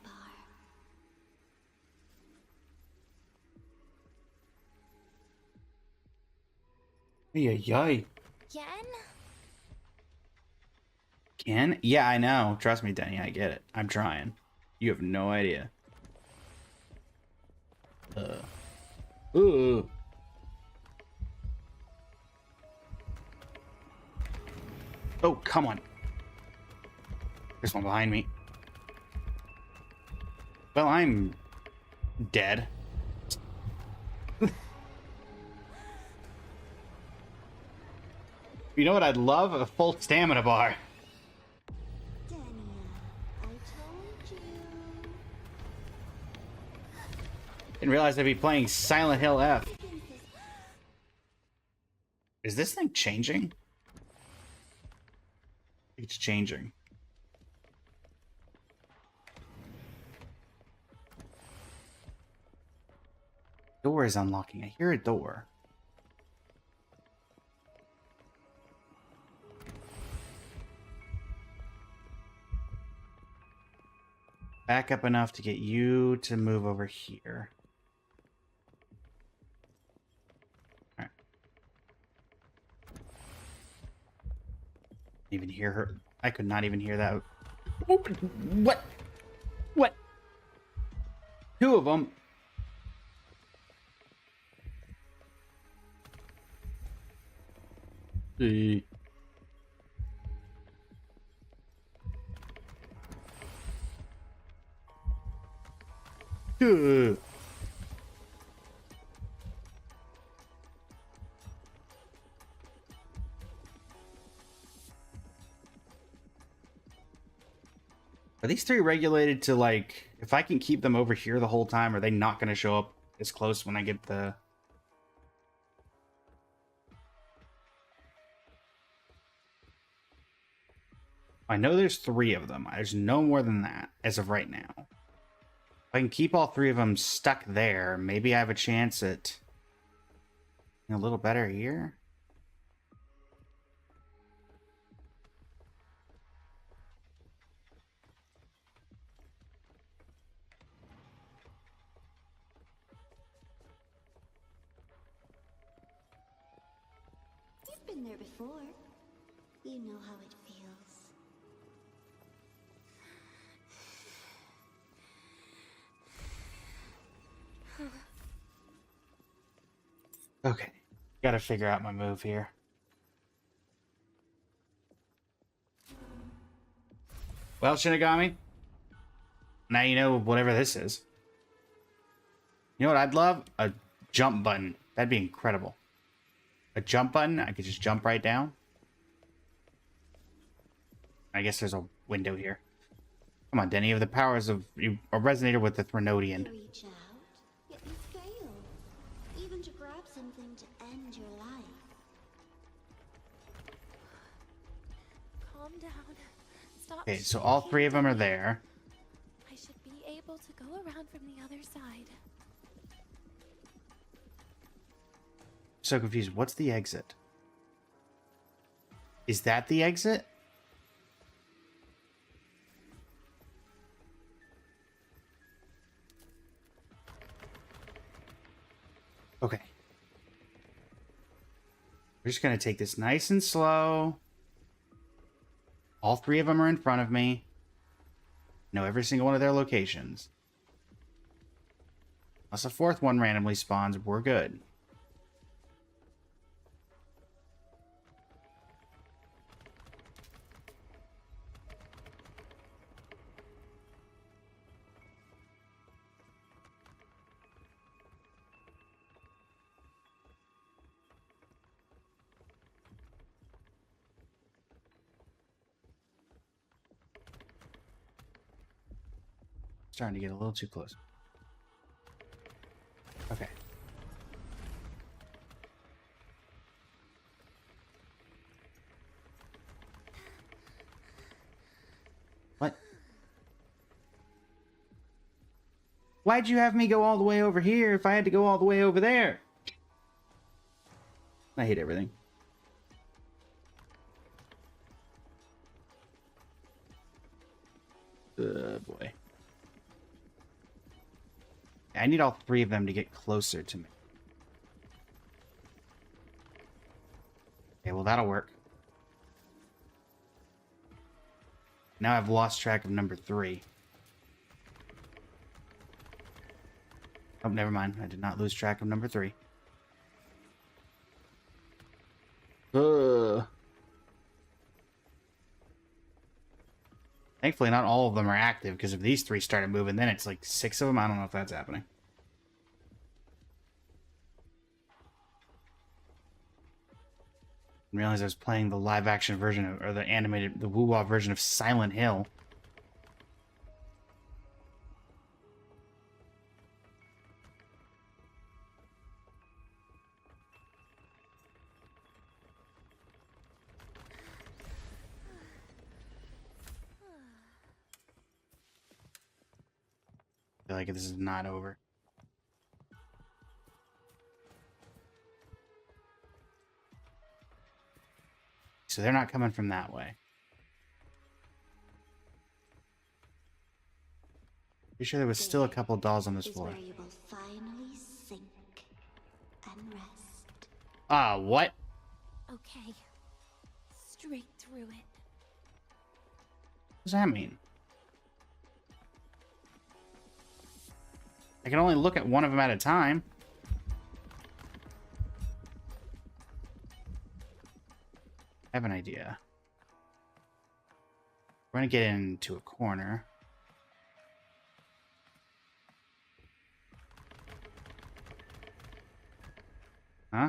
A: Yay.
F: Yen?
A: Ken? Yeah, I know. Trust me, Denny, I get it. I'm trying. You have no idea. Ooh. Oh, come on. There's one behind me. Well, I'm dead. You know what I'd love? A full stamina bar.
B: Denia, I told you.
A: Didn't realize I'd be playing Silent Hill F. Is this thing changing? It's changing. Door is unlocking. I hear a door. Back up enough to get you to move over here. All right. Even hear her. I could not even hear that. What? What? Two of them. See. Are these three regulated to, like, if I can keep them over here the whole time, are they not going to show up as close when I get the... I know there's three of them. There's no more than that as of right now. If I can keep all three of them stuck there, maybe I have a chance at a little better here.
B: You've been there before. You know how it feels.
A: Okay. Gotta figure out my move here. Well, Shinigami, now you know whatever this is. You know what I'd love? A jump button. That'd be incredible. A jump button, I could just jump right down. I guess there's a window here. Come on, Denny, of the powers of... You are resonated with the Threnodian.
B: You reach out, yet you fail. Even to grab something to end your life.
F: Calm down. Stop.
A: Okay, so all three of them are there.
F: I should be to go around from the other side.
A: So confused. What's the exit? Is that the exit? Okay. We're just going to take this nice and slow. All three of them are in front of me. Know every single one of their locations. Unless a fourth one randomly spawns, we're good. Starting to get a little too close. Okay. What? Why'd you have me go all the way over here if I had to go all the way over there? I hate everything. Boy. I need all three of them to get closer to me. Okay, well, that'll work. Now I've lost track of number 3. Oh, never mind. I did not lose track of number 3. Thankfully, not all of them are active, because if these 3 started moving, then it's like 6 of them. I don't know if that's happening. I realized I was playing the live-action version of, or the animated, the woo-wah version of Silent Hill. I feel like this is not over. So they're not coming from that way. Pretty sure there was still a couple dolls on this floor.
B: Where you will finally sink and rest.
A: Ah, what?
F: Okay. Straight through it.
A: What does that mean? I can only look at one of them at a time. I have an idea. We're going to get into a corner. Huh?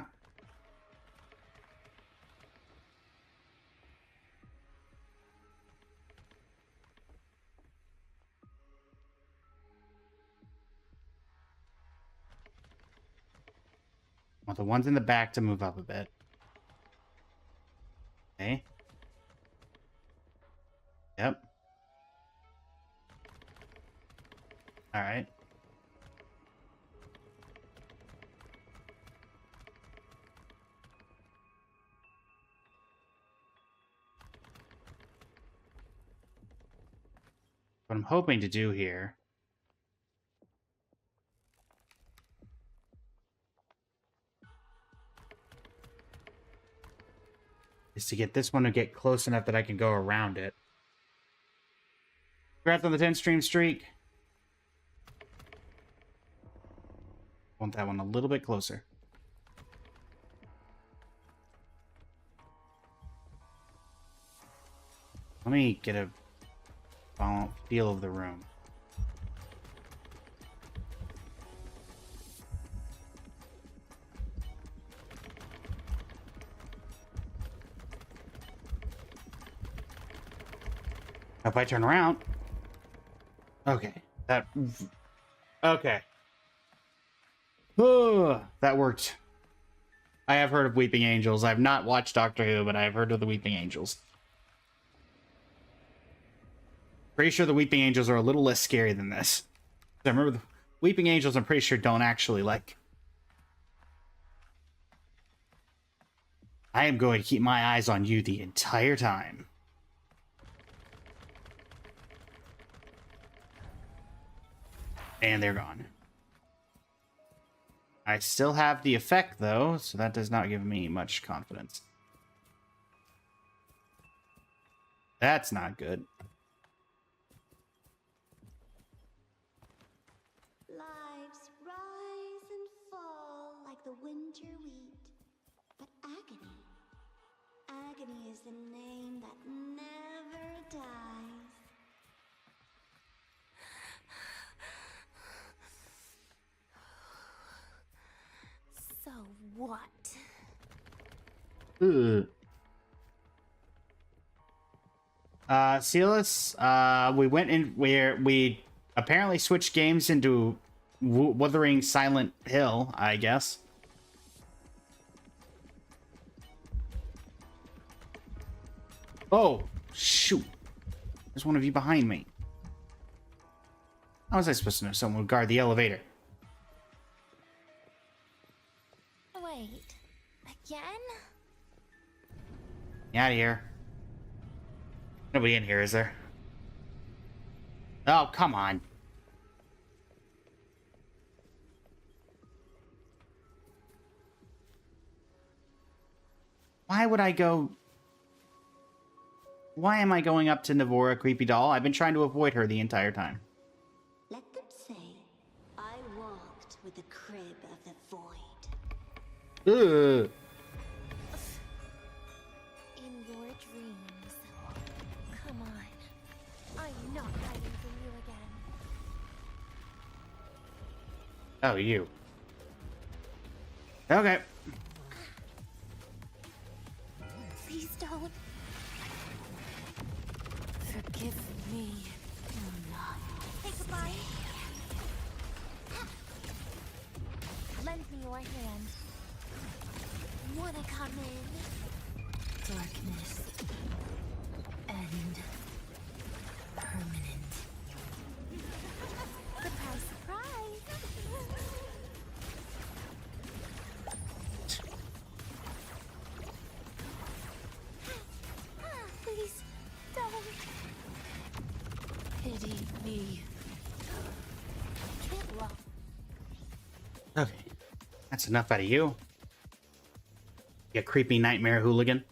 A: I want the ones in the back to move up a bit. Okay. Yep. All right. What I'm hoping to do here is to get this one to get close enough that I can go around it. Congrats on the 10-stream streak. Want that one a little bit closer. Let me get a feel of the room. If I turn around... Okay. Okay. That worked. I have heard of Weeping Angels. I have not watched Doctor Who, but I have heard of the Weeping Angels. Pretty sure the Weeping Angels are a little less scary than this. I remember the Weeping Angels, I'm pretty sure, don't actually, like... I am going to keep my eyes on you the entire time. And they're gone. I still have the effect, though, so that does not give me much confidence. That's not good.
B: Lives rise and fall like the winter wheat. But agony, agony is the name that never dies.
F: So what?
A: Ugh. Silas, we went in where we apparently switched games into Wuthering Silent Hill, I guess. Oh, shoot. There's one of you behind me. How was I supposed to know someone would guard the elevator?
F: Wait, again?
A: Get out of here. Nobody in here, is there? Oh, come on. Why would I go... Why am I going up to Navora, creepy doll? I've been trying to avoid her the entire time.
B: Let them say, I walked with the crib of the void.
A: Ugh.
F: In your dreams. Come on. I'm not hiding from you again.
A: Oh, you. Okay.
F: Please don't. Forgive me. Say goodbye. Lend me your hand. Wanna come in? Darkness. And permanent. Surprise, surprise! Please, don't. Pity me. Can't walk.
A: Okay. That's enough out of you. You creepy nightmare hooligan.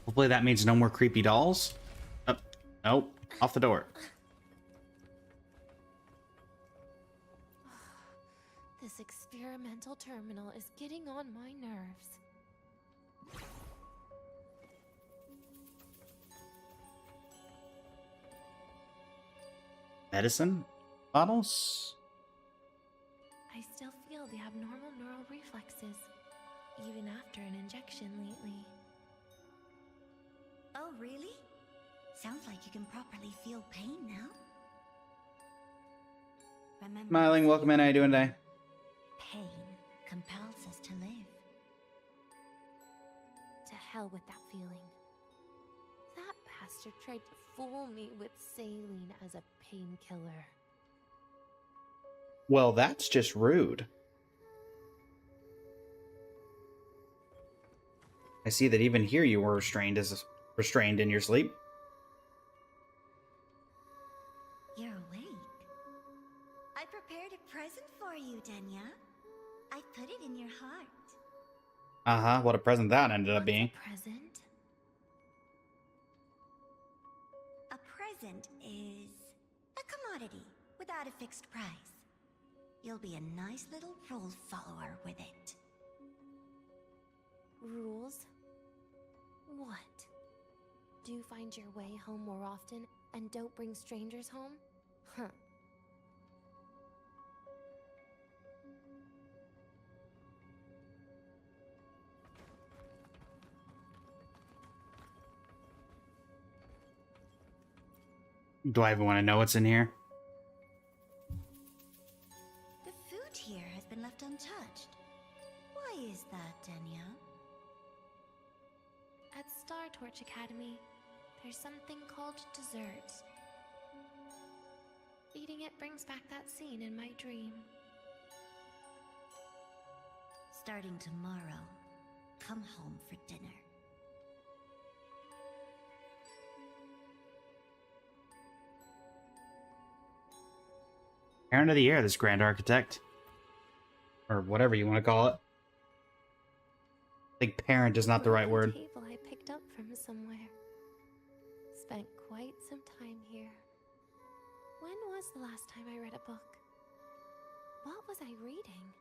A: Hopefully that means no more creepy dolls. Oh, nope. Off the door.
F: This experimental terminal is getting on my nerves.
A: Medicine bottles?
F: I still feel the abnormal neural reflexes, even after an injection lately.
B: Oh, really? Sounds like you can properly feel pain now. Remember,
A: Smiling, welcome in. How you doing today?
B: pain compels us to live.
F: To hell with that feeling. That bastard tried to fool me with saline as a painkiller.
A: Well, that's just rude. I see that even here you were restrained in your sleep.
B: You're awake. I prepared a present for you, Denia. I put it in your heart.
A: Uh-huh, what a present that ended up being.
F: Present?
B: A present is a commodity without a fixed price. You'll be a nice little rule follower with it.
F: Rules? What? Do you find your way home more often and don't bring strangers home? Huh.
A: Do I even want to know what's in here?
B: been left untouched. Why is that, Denia?
F: At Star Torch Academy, there's something called dessert. Eating it brings back that scene in my dream.
B: Starting tomorrow, come home for dinner.
A: Parent of the Year, this Grand Architect. Or whatever you want to call it. I think parent is not the right word.
F: Table I picked up from somewhere. Spent quite some time here. When was the last time I read a book? What was I reading?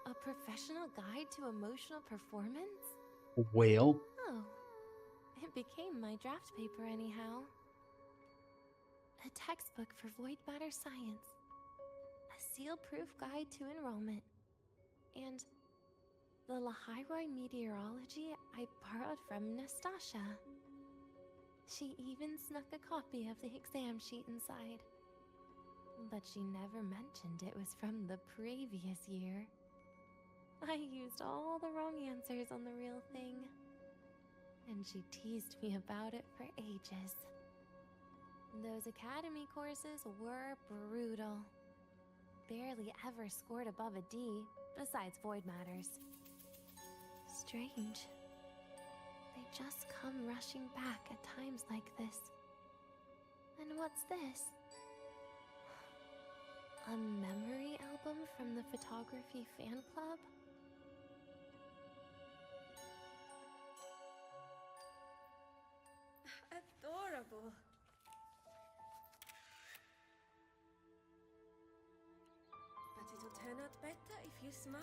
F: A professional guide to emotional performance?
A: Whale.
F: Oh, it became my draft paper anyhow. A textbook for void matter science. A seal-proof guide to enrollment. And the Lahairoi meteorology I borrowed from Nastasha. She even snuck a copy of the exam sheet inside. But she never mentioned it was from the previous year. I used all the wrong answers on the real thing. And she teased me about it for ages. Those academy courses were brutal. Barely ever scored above a D, besides void matters. Strange. They just come rushing back at times like this. And what's this? A memory album from the photography fan club?
K: Adorable. But it'll turn out better if you smile.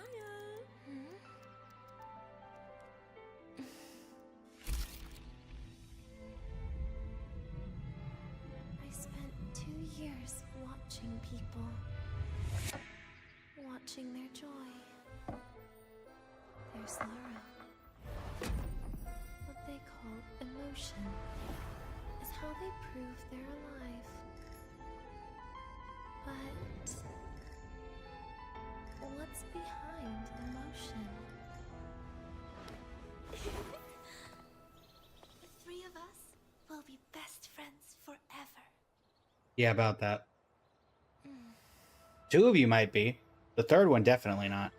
F: I spent 2 years watching people. Watching their joy. Their sorrow. What they call emotion is how they prove they're alive. But what's behind emotion?
G: The three of us will be best friends forever.
A: Yeah, about that. 2 of you might be. The third one, definitely not.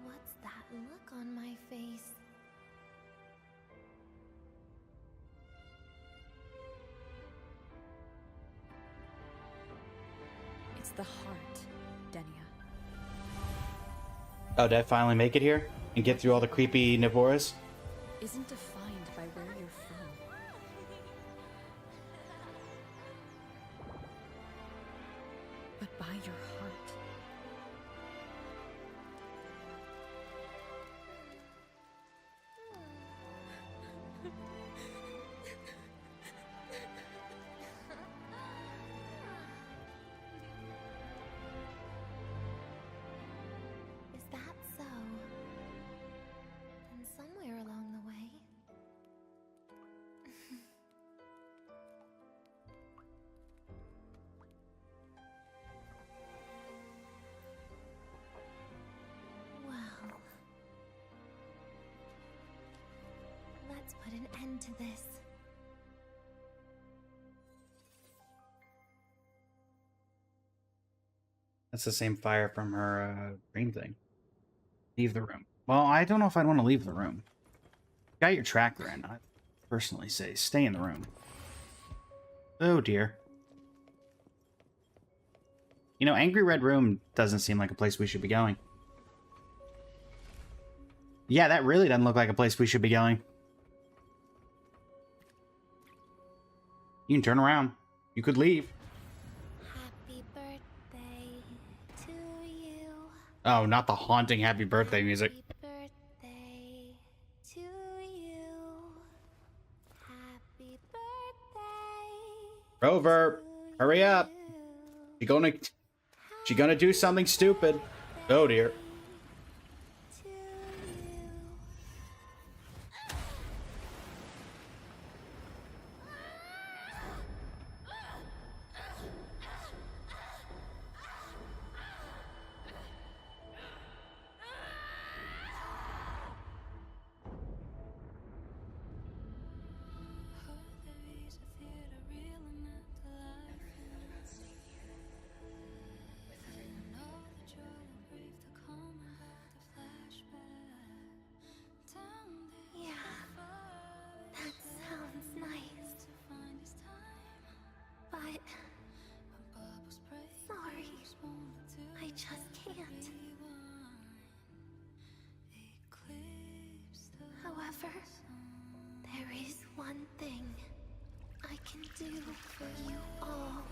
F: What's that look on my face?
J: It's the heart, Denia.
A: Oh, did I finally make it here? And get through all the creepy Nivoras?
J: Isn't defined by where you're from. But by your heart.
F: Is that so? And somewhere along the way... Well... Let's put an end to this.
A: That's the same fire from her dream thing. Leave the room. Well, I don't know if I'd want to leave the room. Got your tracker in. I personally say stay in the room. Oh dear. You know, Angry Red Room doesn't seem like a place we should be going. Yeah, that really doesn't look like a place we should be going. You can turn around. You could leave.
F: Happy birthday to you.
A: Oh, not the haunting happy birthday music.
F: Happy birthday to you. Happy birthday.
A: Rover, hurry up. She gonna do something stupid. Oh dear.
F: To you. Rover, there is one thing I can do for you all.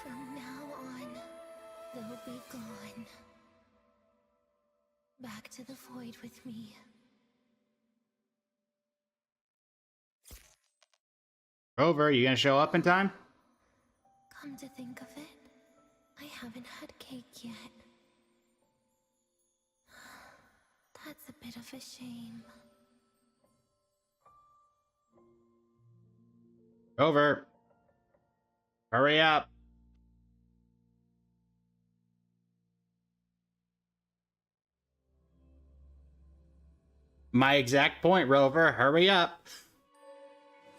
F: From now on, they'll be gone. Back to the void with me.
A: Rover, you gonna show up in time?
F: Come to think of it, I haven't had cake yet. That's a bit of a shame.
A: Rover. Hurry up. My exact point, Rover. Hurry up.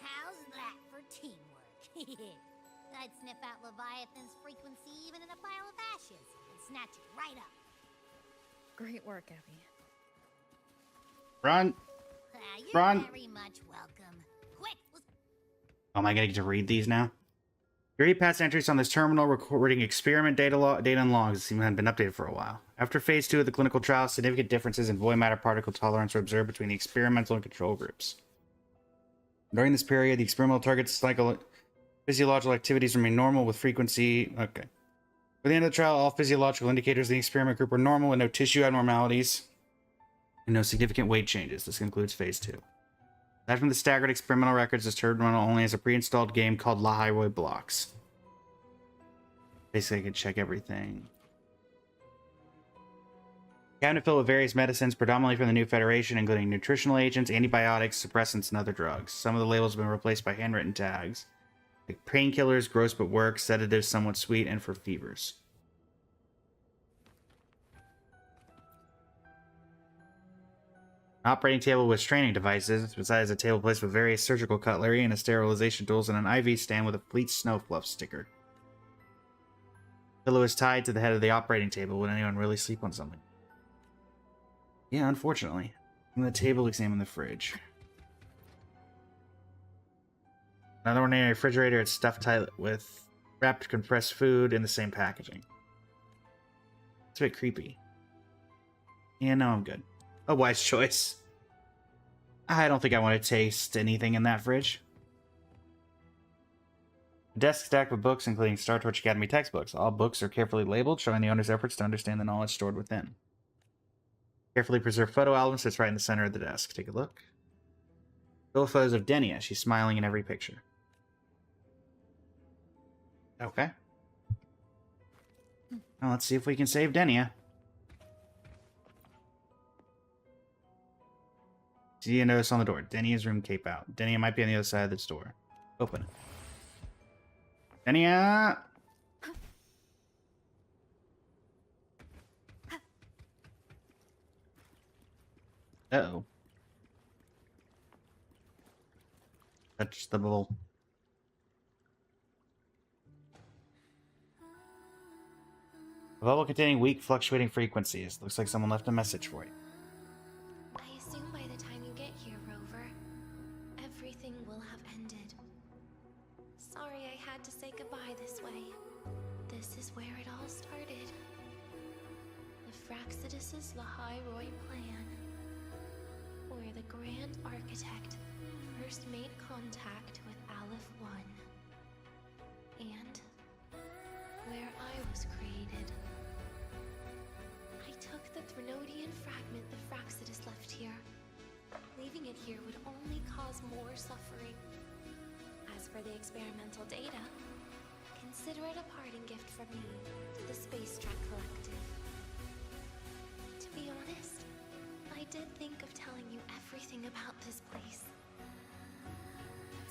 L: How's that for teamwork? I'd sniff out Leviathan's frequency even in a pile of ashes and snatch it right up.
J: Great work, Abby.
A: Run.
L: You're
A: Run.
L: very much welcome. Quick, let's...
A: Oh, am I gonna get to read these now? You already passed entries on this terminal recording experiment data and logs that seem to have been updated for a while. After phase 2 of the clinical trial, significant differences in void matter particle tolerance were observed between the experimental and control groups. During this period, the experimental target's physiological activities remain normal with frequency... Okay. By the end of the trial, all physiological indicators in the experiment group were normal with no tissue abnormalities and no significant weight changes. This concludes phase 2. Aside from the staggered experimental records, this terminal only has a pre-installed game called La Highway Blocks. Basically, I can check everything. Cabinet filled with various medicines, predominantly from the New Federation, including nutritional agents, antibiotics, suppressants, and other drugs. Some of the labels have been replaced by handwritten tags, like painkillers, gross but work, sedatives, somewhat sweet, and for fevers. Operating table with training devices, besides a table placed with various surgical cutlery and a sterilization tools and an IV stand with a Fleet Snow Fluff sticker. Pillow is tied to the head of the operating table. Would anyone really sleep on something? Yeah, unfortunately. From the table, examine the fridge. Another ordinary refrigerator, it's stuffed tight with wrapped compressed food in the same packaging. It's a bit creepy. Yeah, no, I'm good. A wise choice. I don't think I want to taste anything in that fridge. A desk stacked with books, including Star Torch Academy textbooks. All books are carefully labeled, showing the owner's efforts to understand the knowledge stored within. Carefully preserved photo album sits right in the center of the desk. Take a look. Full photos of Denia. She's smiling in every picture. Okay. Well, let's see if we can save Denia. See a notice on the door. Denia's room cape out. Denia might be on the other side of this door. Open it. Denia! Uh-oh. Touch the bubble. A bubble containing weak, fluctuating frequencies. Looks like someone left a message for you.
F: I assume by the time you get here, Rover, everything will have ended. Sorry I had to say goodbye this way. This is where it all started. The Fraxidus' Lahai-Roy plan. Where the Grand Architect first made contact with Aleph 1. And where I was created. I took the Threnodian fragment the Fraxidus left here. Leaving it here would only cause more suffering. As for the experimental data, consider it a parting gift from me to the Space Track Collective. To be honest, I did think of telling you everything about this place.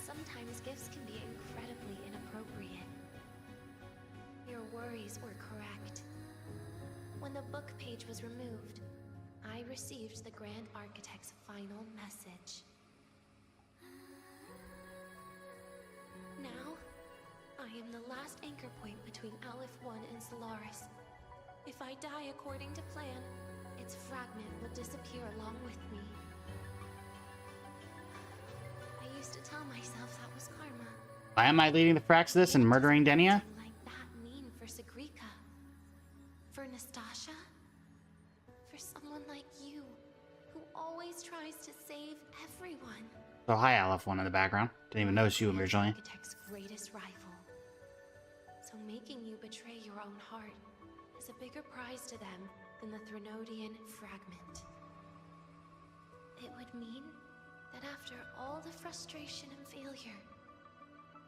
F: Sometimes gifts can be incredibly inappropriate. Your worries were correct. When the book page was removed, I received the Grand Architect's final message. Now, I am the last anchor anchor point between Aleph 1 and Solaris. If I die according to plan, its fragment will disappear along with me. I used to tell myself that was karma.
A: Why am I leading the Fraxidus and murdering Denia?
F: What does like that mean for Sigrika? For Nastasha? For someone like you, who always tries to save everyone.
A: Oh, hi, Aleph one in the background. Didn't even notice you originally.
F: Architect's greatest rival. So making you betray your own heart is a bigger prize to them than the Threnodian fragment. It would mean that after all the frustration and failure,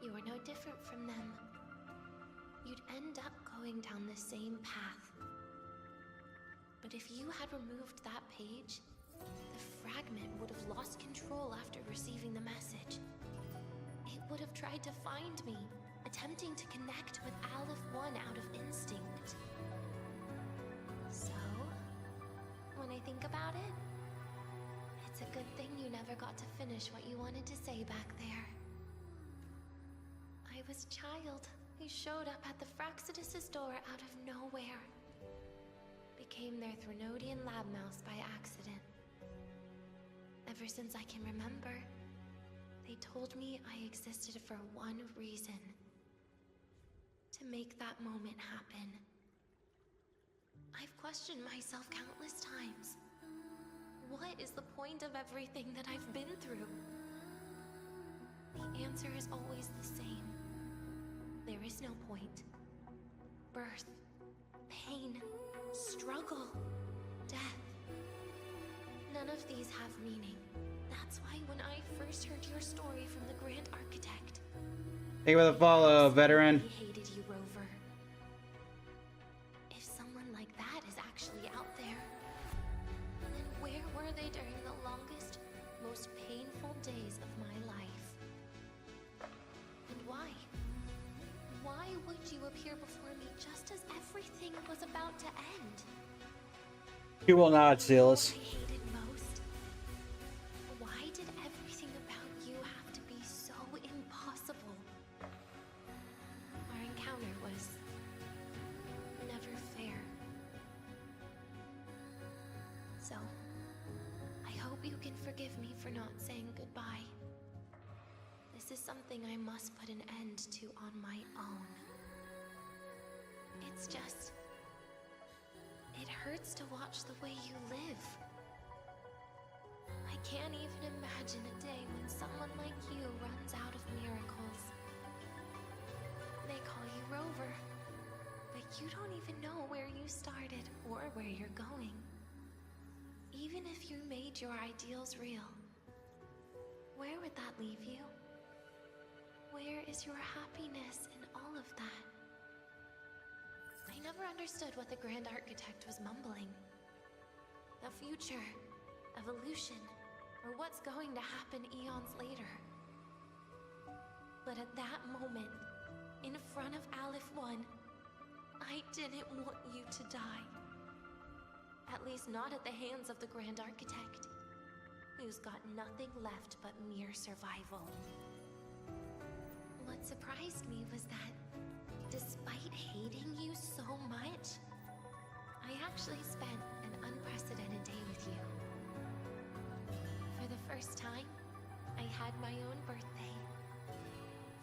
F: you are no different from them. You'd end up going down the same path. But if you had removed that page, the fragment would have lost control after receiving the message. It would have tried to find me, attempting to connect with Aleph 1 out of instinct. So, when I think about it, it's a good thing you never got to finish what you wanted to say back there. I was a child who showed up at the Fraxidus' door out of nowhere. Became their Threnodian lab mouse by accident. Ever since I can remember, they told me I existed for one reason. To make that moment happen. I've questioned myself countless times. What is the point of everything that I've been through? The answer is always the same. There is no point. Birth, pain, struggle, death. None of these have meaning. That's why when I first heard your story from the Grand Architect...
A: Thank you for the follow, veteran.
F: I hated you, Rover. If someone like that is actually out there, then where were they during the longest, most painful days of my life? And why? Why would you appear before me just as everything was about to end?
A: You will not, Silas.
F: I hated most. Why did everything about you have to be so impossible? Our encounter was never fair. So, I hope you can forgive me for not saying goodbye. This is something I must put an end to on my own. It's just... it hurts to watch the way you live. I can't even imagine a day when someone like you runs out of miracles. They call you Rover, but you don't even know where you started or where you're going. Even if you made your ideals real, where would that leave you? Where is your happiness in all of that? I never understood what the Grand Architect was mumbling. The future, evolution, or what's going to happen eons later. But at that moment, in front of Aleph 1, I didn't want you to die. At least not at the hands of the Grand Architect, who's got nothing left but mere survival. What surprised me was that, despite hating you so much, I actually spent an unprecedented day with you. For the first time, I had my own birthday.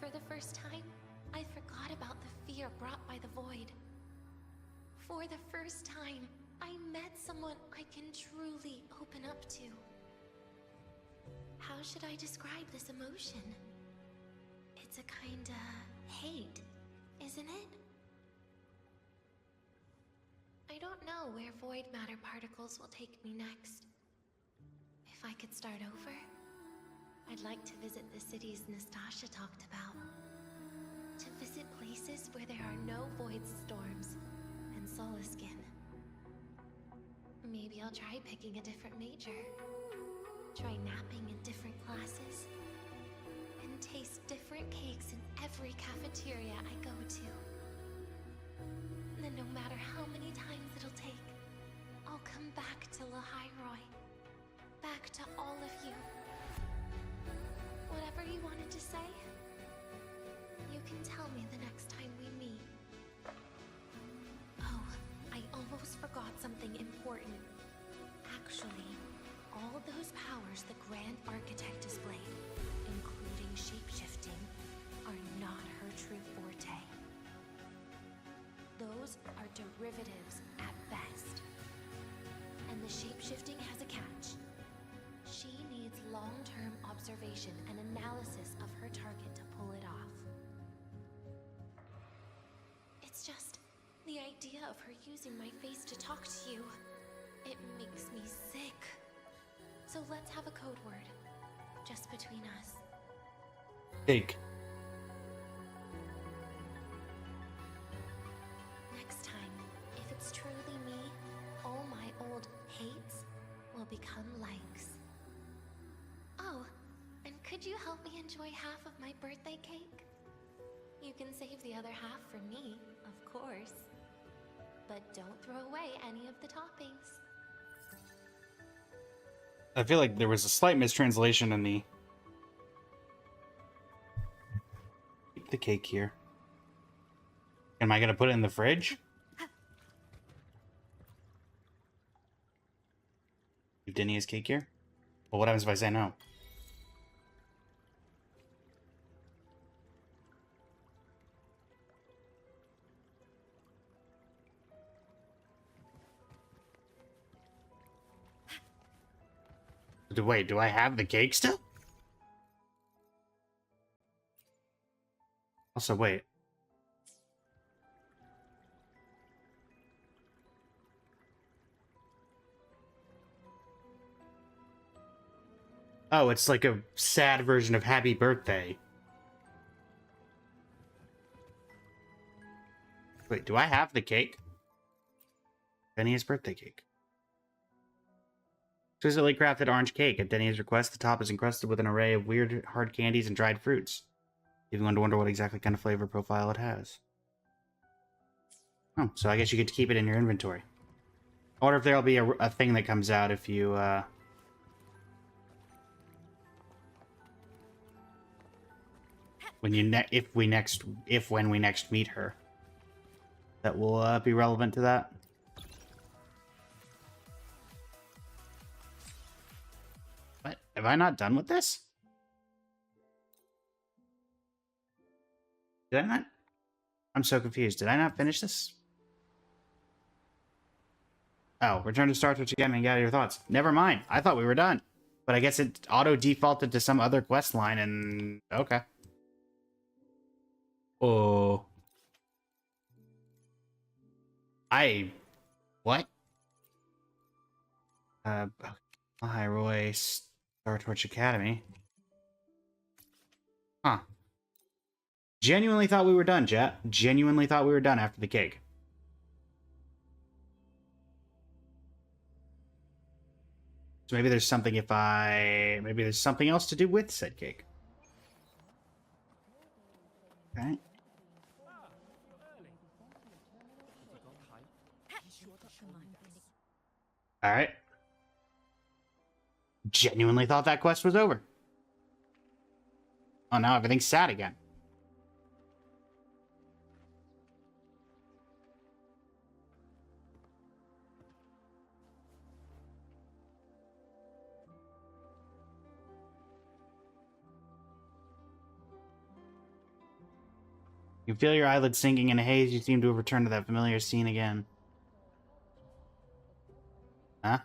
F: For the first time, I forgot about the fear brought by the void. For the first time, I met someone I can truly open up to. How should I describe this emotion? It's a kinda hate, isn't it? I don't know where void matter particles will take me next. If I could start over, I'd like to visit the cities Nastasha talked about. To visit places where there are no void storms and Solaskin. Maybe I'll try picking a different major. Try napping in different classes. And taste different cakes in every cafeteria I go to. Then no matter how many times it'll take, I'll come back to Lahairoi. Back to all of you. Whatever you wanted to say, you can tell me the next time we meet. important. Actually, all those powers the Grand Architect displayed, including shapeshifting, are not her true forte. Those are derivatives at best. And the shapeshifting has a catch. She needs long-term observation and analysis of her target to pull it off. It's just the idea of her using my face to talk to you. It makes me sick. So let's have a code word. Just between us.
A: Cake.
F: Next time, if it's truly me, all my old hates will become likes. Oh, and could you help me enjoy half of my birthday cake? You can save the other half for me, of course. But don't throw away any of the toppings.
A: I feel like there was a slight mistranslation in the... Keep the cake here. Am I gonna put it in the fridge? Leave Denia's cake here? Well, what happens if I say no? Wait, do I have the cake still? Also, wait. Oh, it's like a sad version of Happy Birthday. Wait, do I have the cake? Denia's birthday cake. Exquisitely crafted orange cake. At Denia's request, the top is encrusted with an array of weird hard candies and dried fruits. Leaving one to wonder what exactly kind of flavor profile it has. Oh, so I guess you get to keep it in your inventory. I wonder if there'll be a thing that comes out if you, when we next meet her. That will be relevant to that. What? Have I not done with this? Did I not? I'm so confused. Did I not finish this? Oh, return to Star Wars again and gather your thoughts. Never mind. I thought we were done. But I guess it auto-defaulted to some other quest line and... Okay. Oh. What? Hi, Roy. Star Torch Academy. Huh. Genuinely thought we were done, chat. Genuinely thought we were done after the cake. So maybe there's something maybe there's something else to do with said cake. Okay. Alright. Genuinely thought that quest was over. Oh, now everything's sad again. You feel your eyelids sinking in a haze. You seem to have returned to that familiar scene again. Huh?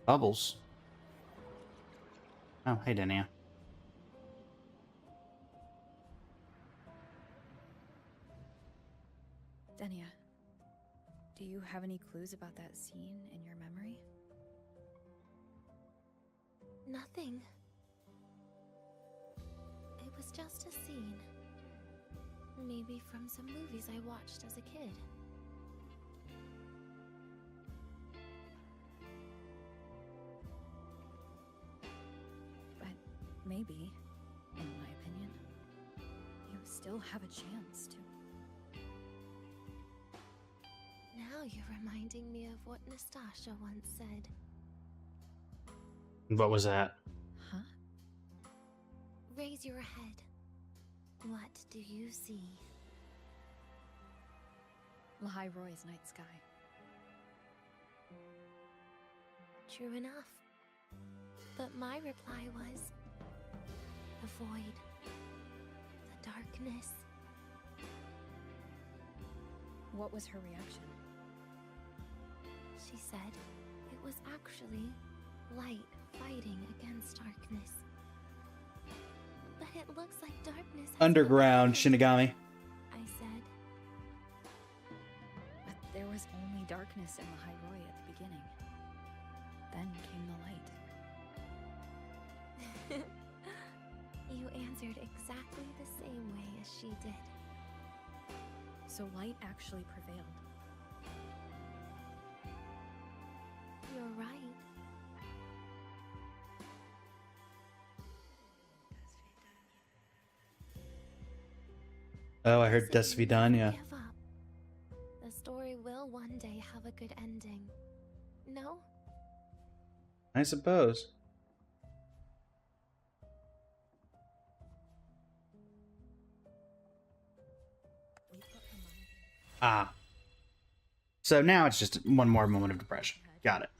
A: Bubbles. Oh, hey, Denia.
J: Denia, do you have any clues about that scene in your memory?
F: Nothing. It was just a scene. Maybe from some movies I watched as a kid.
J: But maybe, in my opinion, you still have a chance to.
F: Now you're reminding me of what Nastasha once said.
A: What was that?
J: Huh?
F: Raise your head. What do you see?
J: Lahai Roy's night sky.
F: True enough. But my reply was the void, the darkness.
J: What was her reaction?
F: She said it was actually light fighting against darkness. But it looks like darkness has
A: Underground Shinigami.
F: I said.
J: But there was only darkness in the Hyrule at the beginning. Then came the light.
F: You answered exactly the same way as she did.
J: So light actually prevailed.
F: You're right.
A: Oh, I heard Des Vidania.
F: Give up. The story will one day have a good ending. No?
A: I suppose. Ah. So now it's just one more moment of depression. Got it.